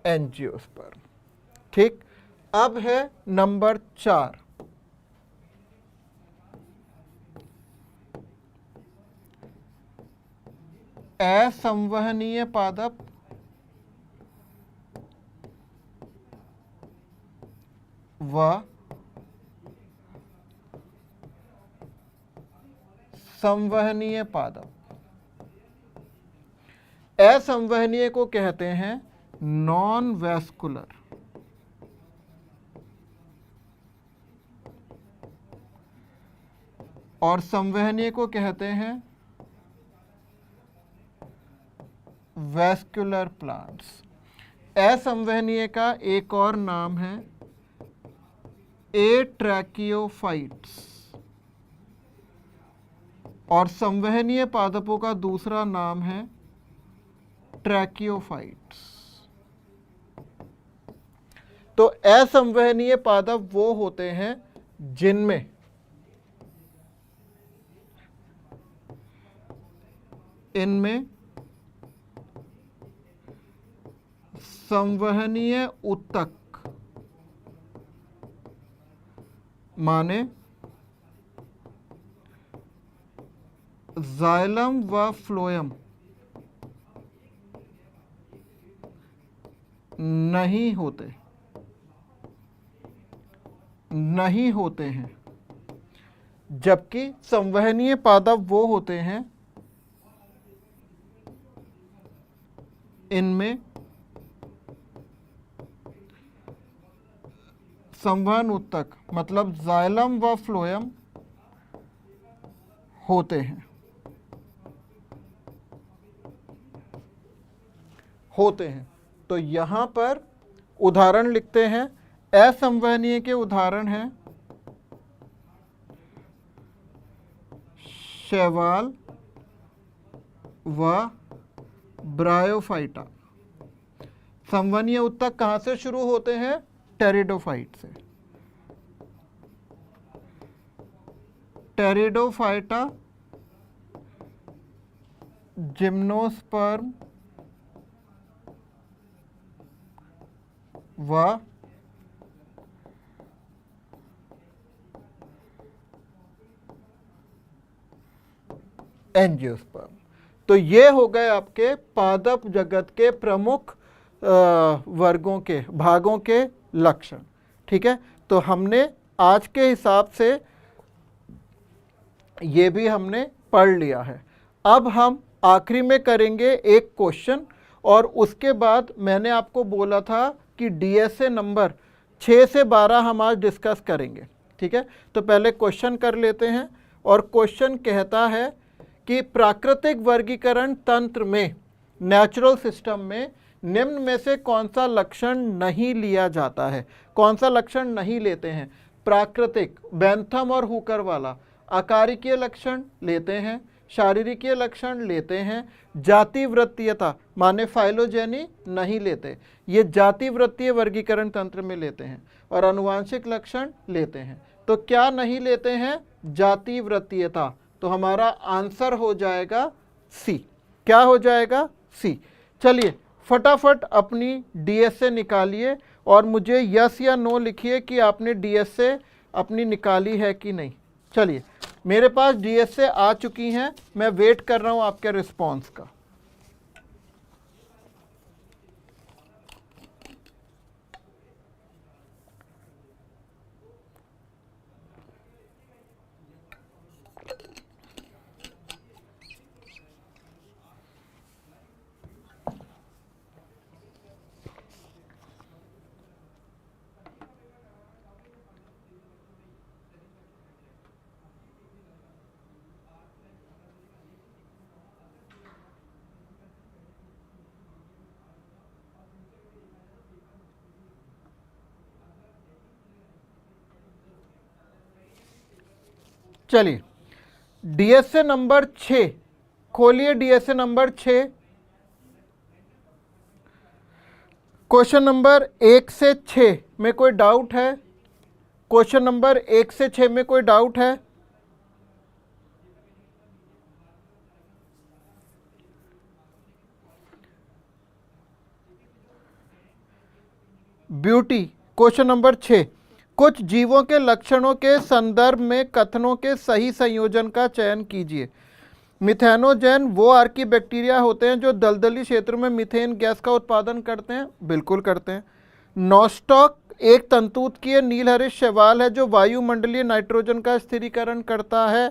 एंजियोस्पर्म। ठीक। अब है नंबर 4, असंवहनीय पादप व संवहनीय पादप। असंवहनीय को कहते हैं नॉन वैस्कुलर और संवहनीय को कहते हैं वैस्कुलर प्लांट्स। असंवहनीय का एक और नाम है एट्रैकियोफाइट्स और संवहनीय पादपों का दूसरा नाम है ट्रैकियोफाइट्स। तो असंवहनीय पादप वो होते हैं जिनमें इनमें संवहनीय ऊतक माने जाइलम व फ्लोएम नहीं होते हैं। जबकि संवहनीय पादप वो होते हैं इनमें संवहन ऊतक मतलब जाइलम व फ्लोएम होते हैं। तो यहां पर उदाहरण लिखते हैं। असंवहनीय के उदाहरण हैं शैवाल व ब्रायोफाइटा। संवहनीय ऊतक कहां से शुरू होते हैं? टेरिडोफाइट से। टेरिडोफाइटा, जिम्नोस्पर्म व एंजियोस्पर्म। तो ये हो गए आपके पादप जगत के प्रमुख वर्गों के भागों के लक्षण। ठीक है, तो हमने आज के हिसाब से ये भी हमने पढ़ लिया है। अब हम आखिरी में करेंगे एक क्वेश्चन, और उसके बाद मैंने आपको बोला था कि डीएसए नंबर 6 से 12 हम आज डिस्कस करेंगे। ठीक है, तो पहले क्वेश्चन कर लेते हैं, और क्वेश्चन कहता है कि प्राकृतिक वर्गीकरण तंत्र में, नेचुरल सिस्टम में, निम्न में से कौन सा लक्षण नहीं लिया जाता है? कौन सा लक्षण नहीं लेते हैं? प्राकृतिक, बेंथम और हुकर वाला। आकारिकीय लक्षण लेते हैं, शारीरिकीय लक्षण लेते हैं, जाति वृत्तीयता माने फाइलोजेनी नहीं लेते, ये जाति वृत्तीय वर्गीकरण तंत्र में लेते हैं, और अनुवांशिक लक्षण लेते हैं। तो क्या नहीं लेते हैं? जाति वृत्तीयता। तो हमारा आंसर हो जाएगा सी। क्या हो जाएगा? सी। चलिए फटाफट अपनी डीएसए निकालिए और मुझे यस या नो लिखिए कि आपने डीएसए अपनी निकाली है कि नहीं। चलिए, मेरे पास डीएसए आ चुकी हैं, मैं वेट कर रहा हूं आपके रिस्पॉन्स का। चलिए डीएसए नंबर 6 खोलिए। डीएसए नंबर 6, क्वेश्चन नंबर 1 से 6 में कोई डाउट है? क्वेश्चन नंबर 1 से 6 में कोई डाउट है? ब्यूटी, क्वेश्चन नंबर 6, कुछ जीवों के लक्षणों के संदर्भ में कथनों के सही संयोजन का चयन कीजिए। मिथेनोजेन वो आर्की बैक्टीरिया होते हैं जो दलदली क्षेत्रों में मीथेन गैस का उत्पादन करते हैं। बिल्कुल करते हैं। नॉस्टॉक एक तंतुत्कीय नीलहरित शैवाल है जो वायुमंडलीय नाइट्रोजन का स्थिरीकरण करता है।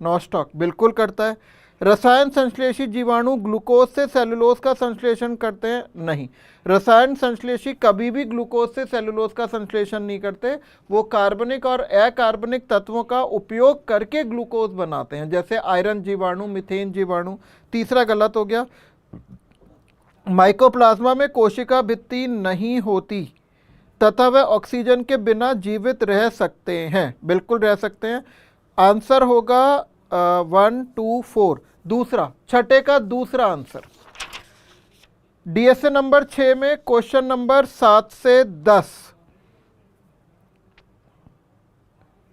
नॉस्टॉक बिल्कुल करता है। रसायन संश्लेषी जीवाणु ग्लूकोज से सेलुलोज का संश्लेषण करते हैं? नहीं, रसायन संश्लेषी कभी भी ग्लूकोज से सेलुलोज का संश्लेषण नहीं करते, वो कार्बनिक और अकार्बनिक तत्वों का उपयोग करके ग्लूकोज बनाते हैं, जैसे आयरन जीवाणु, मीथेन जीवाणु। तीसरा गलत हो गया। माइकोप्लाज्मा में कोशिका भित्ति नहीं होती तथा वह ऑक्सीजन के बिना जीवित रह सकते हैं। बिल्कुल रह सकते हैं। आंसर होगा 1, 2, 4, दूसरा, छठे का दूसरा आंसर। डीएसए नंबर 6 में क्वेश्चन नंबर 7 से 10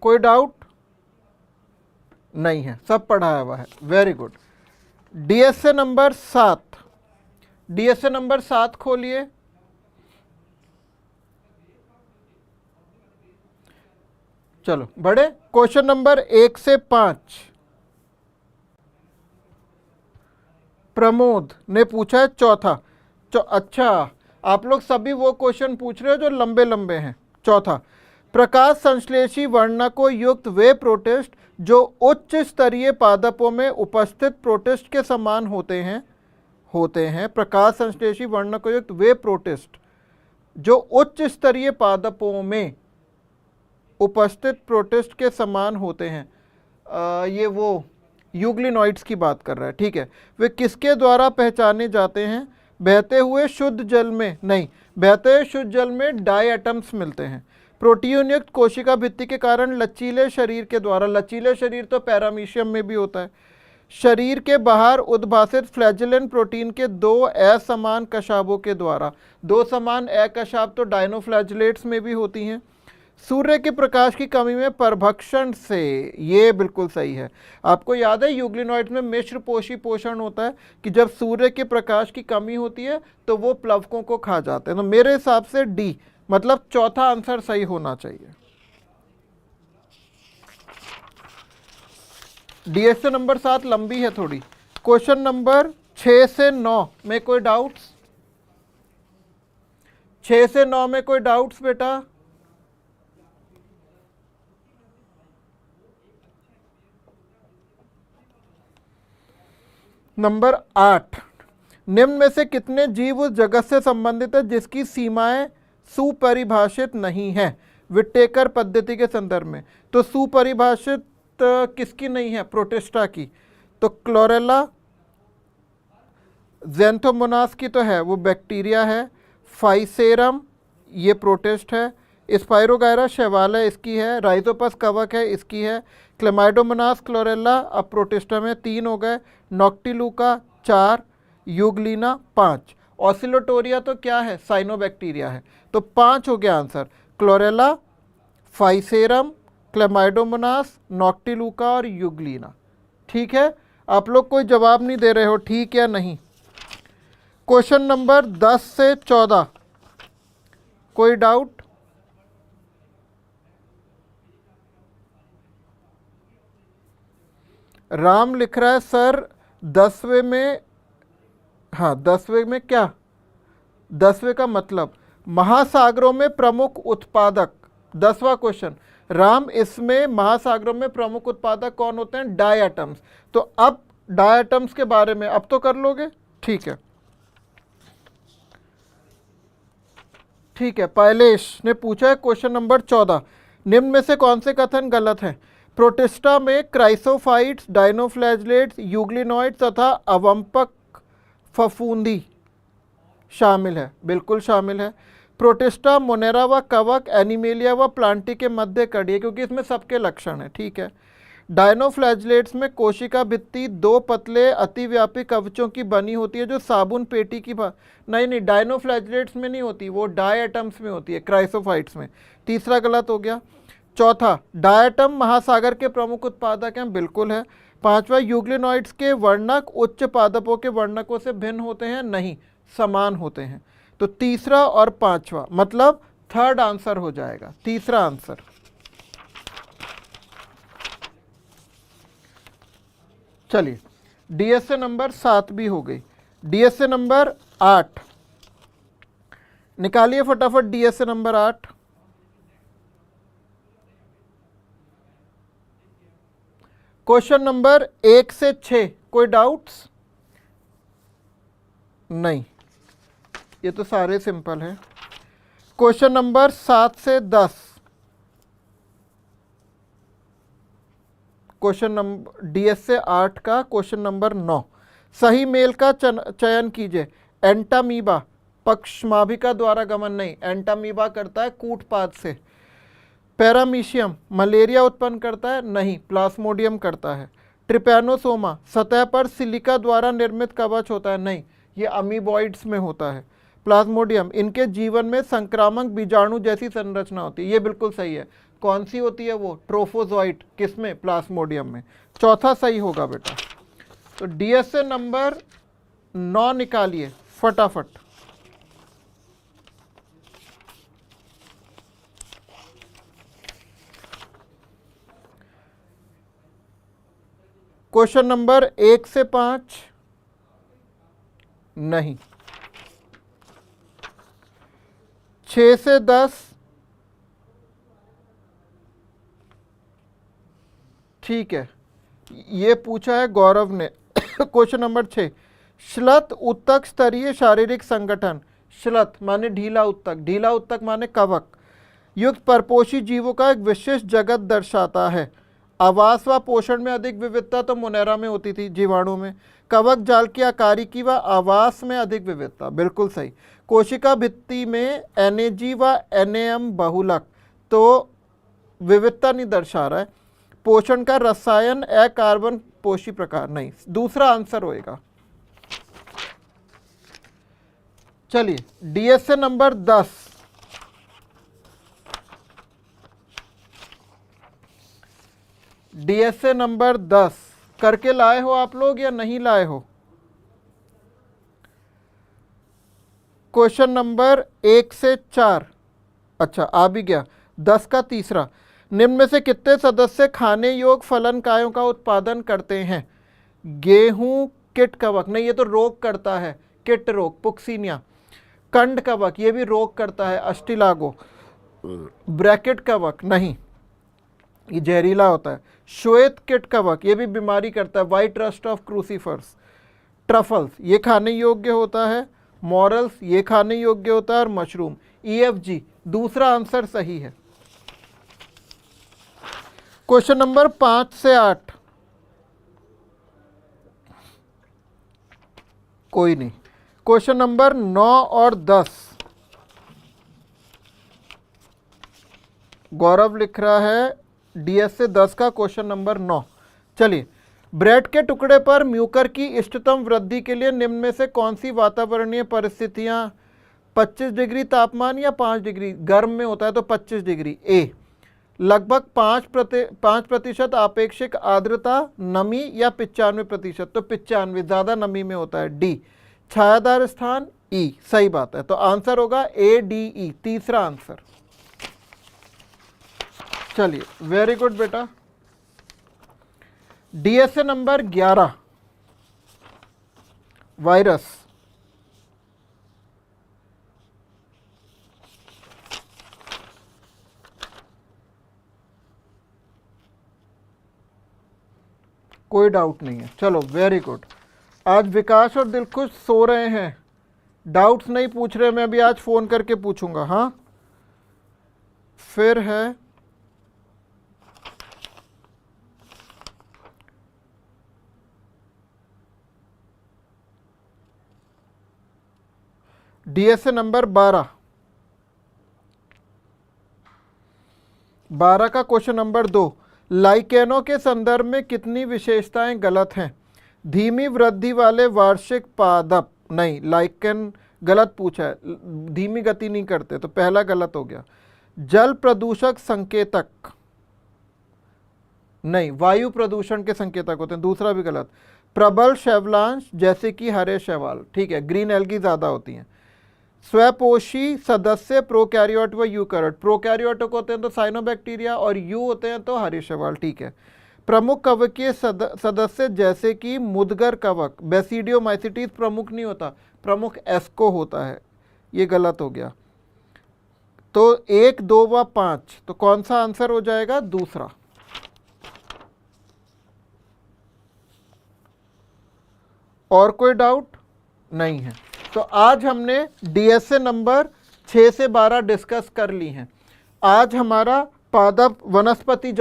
कोई डाउट नहीं है, सब पढ़ाया हुआ है। Very good. DSA number 7, DSA number 7 खोलिए। चलो बड़े, क्वेश्चन नंबर 1 से 5 प्रमोद ने पूछा है चौथा। अच्छा, आप लोग सभी वो क्वेश्चन पूछ रहे हो जो लंबे लंबे हैं। चौथा, प्रकाश संश्लेषी वर्णको युक्त वे प्रोटिस्ट जो उच्च स्तरीय पादपों में उपस्थित प्रोटिस्ट के समान होते हैं। प्रकाश संश्लेषी वर्णको युक्त वे प्रोटिस्ट जो उच्च स्तरीय पादपों में उपस्थित प्रोटिस्ट के समान होते हैं। ये वो यूग्लिनॉइड्स की बात कर रहा है। ठीक है, वे किसके द्वारा पहचाने जाते हैं? बहते हुए शुद्ध जल में? नहीं, बहते हुए शुद्ध जल में डाई एटम्स मिलते हैं। प्रोटीन युक्त कोशिका भित्ति के कारण लचीले शरीर के द्वारा, लचीले शरीर तो पैरामीशियम में भी होता है। शरीर के बाहर उद्भासित फ्लैजेलेंट प्रोटीन के 2 असमान कशाबों के द्वारा। 2 समान अकशाब तो डायनोफ्लैजेलेट्स में भी होती हैं। सूर्य के प्रकाश की कमी में परभक्षण से, ये बिल्कुल सही है। आपको याद है यूग्लिनॉइड्स में मिश्र पोषी पोषण होता है कि जब सूर्य के प्रकाश की कमी होती है तो वो प्लवकों को खा जाते हैं। तो मेरे हिसाब से डी, मतलब चौथा आंसर सही होना चाहिए। डीएसए नंबर 7 लंबी है थोड़ी। क्वेश्चन नंबर 6 से 9 में कोई डाउट्स? 6 से 9 में कोई डाउट्स बेटा? नंबर 8, निम्न में से कितने जीव उस जगत से संबंधित है जिसकी सीमाएं सुपरिभाषित नहीं है विटेकर पद्धति के संदर्भ में? तो सुपरिभाषित किसकी नहीं है? प्रोटिस्टा की। तो क्लोरेला, ज़ैंथोमोनास की तो है, वो बैक्टीरिया है। फाइसेरम ये प्रोटिस्ट है। स्पाइरोगायरा शैवाल इसकी है। राइजोपस कवक है, इसकी है। क्लेमाइडोमोनास क्लोरेला, अब प्रोटिस्टा में 3 हो गए। नॉक्टिलूका 4, यूग्लिना 5। ऑसिलोटोरिया तो क्या है? साइनोबैक्टीरिया है। तो 5 हो गया आंसर। क्लोरेला, फाइसेरम, क्लेमाइडोमोनास, नॉक्टिलूका और यूग्लिना। ठीक है, आप लोग कोई जवाब नहीं दे रहे हो, ठीक या नहीं? क्वेश्चन नंबर 10 से 14 कोई डाउट? राम लिख रहा है सर 10वें में, हाँ 10वें में क्या? 10वें का मतलब महासागरों में प्रमुख उत्पादक। 10वां क्वेश्चन, राम इसमें महासागरों में प्रमुख उत्पादक कौन होते हैं? डायटम्स। तो अब डायटम्स के बारे में अब तो कर लोगे? ठीक है, ठीक है। पहलेश ने पूछा है क्वेश्चन नंबर 14, निम्न में से कौन से कथन गलत हैं? प्रोटिस्टा में क्राइसोफाइट्स, डाइनोफ्लैजलेट्स, यूग्लिनॉइड्स तथा अवंपक फफूंदी शामिल है। बिल्कुल शामिल है। प्रोटिस्टा, मोनेरा व कवक, एनिमेलिया व प्लांटी के मध्य कड़ी है क्योंकि इसमें सबके लक्षण हैं। ठीक है। डायनोफ्लैजलेट्स में कोशिका भित्ति 2 पतले अतिव्यापी कवचों की बनी होती है जो साबुन पेटी की नहीं, डायनोफ्लैजलेट्स में नहीं होती, वो डायटम्स में होती है, क्राइसोफाइट्स में। तीसरा गलत हो गया। चौथा, डायटम महासागर के प्रमुख उत्पादक हैं, बिल्कुल है। 5वां, यूग्लिनॉइड्स के वर्णक उच्च पादपों के वर्णकों से भिन्न होते हैं, नहीं, समान होते हैं। तो तीसरा और 5वां मतलब थर्ड आंसर हो जाएगा, तीसरा आंसर। चलिए, डीएसए नंबर 7 भी हो गई। डीएसए नंबर 8 निकालिए फटाफट। डीएसए नंबर 8, क्वेश्चन नंबर 1 से 6 कोई डाउट्स? नहीं, ये तो सारे सिंपल हैं। क्वेश्चन नंबर 7 से 10, क्वेश्चन नंबर डीएसए 8 का क्वेश्चन नंबर 9, सही मेल का चयन कीजिए। एंटामीबा पक्षमाभिका द्वारा गमन नहीं, एंटामीबा करता है कूटपाद से। पैरामीशियम मलेरिया उत्पन्न करता है, नहीं, प्लाज्मोडियम करता है। ट्रिपैनोसोमा सतह पर सिलिका द्वारा निर्मित कवच होता है, नहीं, ये अमीबॉइड्स में होता है। प्लाज्मोडियम इनके जीवन में संक्रामक बीजाणु जैसी संरचना होती है, ये बिल्कुल सही है। कौन सी होती है वो? ट्रोफोजोइट, किसमें? प्लाज्मोडियम में। चौथा सही होगा बेटा। तो डीएसए नंबर 9 निकालिए फटाफट। क्वेश्चन नंबर 1 से 5 नहीं, 6 से 10 ठीक है, ये पूछा है गौरव ने। क्वेश्चन नंबर 6, श्लथ उत्तक स्तरीय शारीरिक संगठन। श्लथ माने ढीला उत्तक, ढीला उत्तक माने कवक युक्त परपोषी जीवों का एक विशिष्ट जगत दर्शाता है। आवास व पोषण में अधिक विविधता तो मोनेरा में होती थी, जीवाणु में। कवक जाल की आकारिकी व आवास में अधिक विविधता, बिल्कुल सही। कोशिका भित्ति में एनएजी व एनएम बहुलक, तो विविधता नहीं दर्शा रहा है। पोषण का रसायन अकार्बन पोषी प्रकार, नहीं, दूसरा आंसर होएगा। चलिए, डीएसए नंबर 10, डीएसए नंबर 10 करके लाए हो आप लोग या नहीं लाए हो? क्वेश्चन नंबर 1 से 4, अच्छा आ भी गया। 10 का तीसरा, निम्न में से कितने सदस्य खाने योग्य फलनकायों का उत्पादन करते हैं? गेहूं, किट कवक, नहीं ये तो रोग करता है, किट रोग पुक्सिनिया। कंड कवक, ये भी रोग करता है, अस्टिलागो। ब्रैकेट कवक, नहीं ये जहरीला होता है। श्वेत किट कवक, ये भी बीमारी करता है, white rust of crucifers. Truffles, ये खाने योग्य होता है। मॉरल्स, ये खाने योग्य होता है। और मशरूम, EFG, दूसरा आंसर सही है। क्वेश्चन नंबर 5 से 8, कोई नहीं। क्वेश्चन नंबर 9 और 10, गौरव लिख रहा है डीएसए 10 का क्वेश्चन नंबर 9। चलिए, ब्रेड के टुकड़े पर म्यूकर की इष्टतम वृद्धि के लिए निम्न में से कौन सी वातावरणीय परिस्थितियां 25 डिग्री तापमान या 5 डिग्री, गर्म में होता है तो 25 डिग्री। ए, लगभग 5% आपेक्षिक आर्द्रता, नमी या 95%, तो 95, ज़्यादा नमी में होता है। डी, छायादार स्थान। ई, सही बात है, तो आंसर होगा ADE, तीसरा आंसर। चलिए, वेरी गुड बेटा। DSA number 11, virus. कोई डाउट नहीं है, चलो वेरी गुड। आज विकास और दिलखुश सो रहे हैं, डाउट्स नहीं पूछ रहे, मैं भी आज फ़ोन करके पूछूंगा। हाँ, फिर है डीएसए नंबर 12 का क्वेश्चन नंबर 2, लाइकेनों के संदर्भ में कितनी विशेषताएं गलत हैं? धीमी वृद्धि वाले वार्षिक पादप, नहीं लाइकेन गलत पूछा है, धीमी गति नहीं करते, तो पहला गलत हो गया। जल प्रदूषक संकेतक, नहीं वायु प्रदूषण के संकेतक होते हैं, दूसरा भी गलत। प्रबल शैवालांश जैसे कि हरे शैवाल, ठीक है, ग्रीन एल्गी ज़्यादा होती हैं। स्वपोषी सदस्य प्रोकैरियोट व यूकैरियोट, प्रोकैरियोटिक होते हैं तो साइनोबैक्टीरिया, और यू होते हैं तो हरे शैवाल, ठीक है। प्रमुख कवकीय सदस्य जैसे कि मुदगर कवक, बेसिडियोमाइसिटीज प्रमुख नहीं होता, प्रमुख एस्को होता है, ये गलत हो गया। तो 1, 2 व 5, तो कौन सा आंसर हो जाएगा? दूसरा। और कोई डाउट नहीं है, तो आज हमने डीएसए नंबर 6 से 12 डिस्कस कर ली हैं। आज हमारा पादप वनस्पति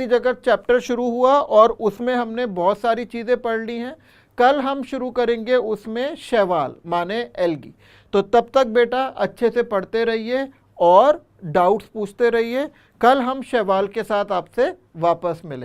जगत चैप्टर शुरू हुआ और उसमें हमने बहुत सारी चीज़ें पढ़ ली हैं। कल हम शुरू करेंगे उसमें शैवाल माने एल्गी। तो तब तक बेटा अच्छे से पढ़ते रहिए और डाउट्स पूछते रहिए। कल हम शैवाल के साथ आपसे वापस मिलेंगे।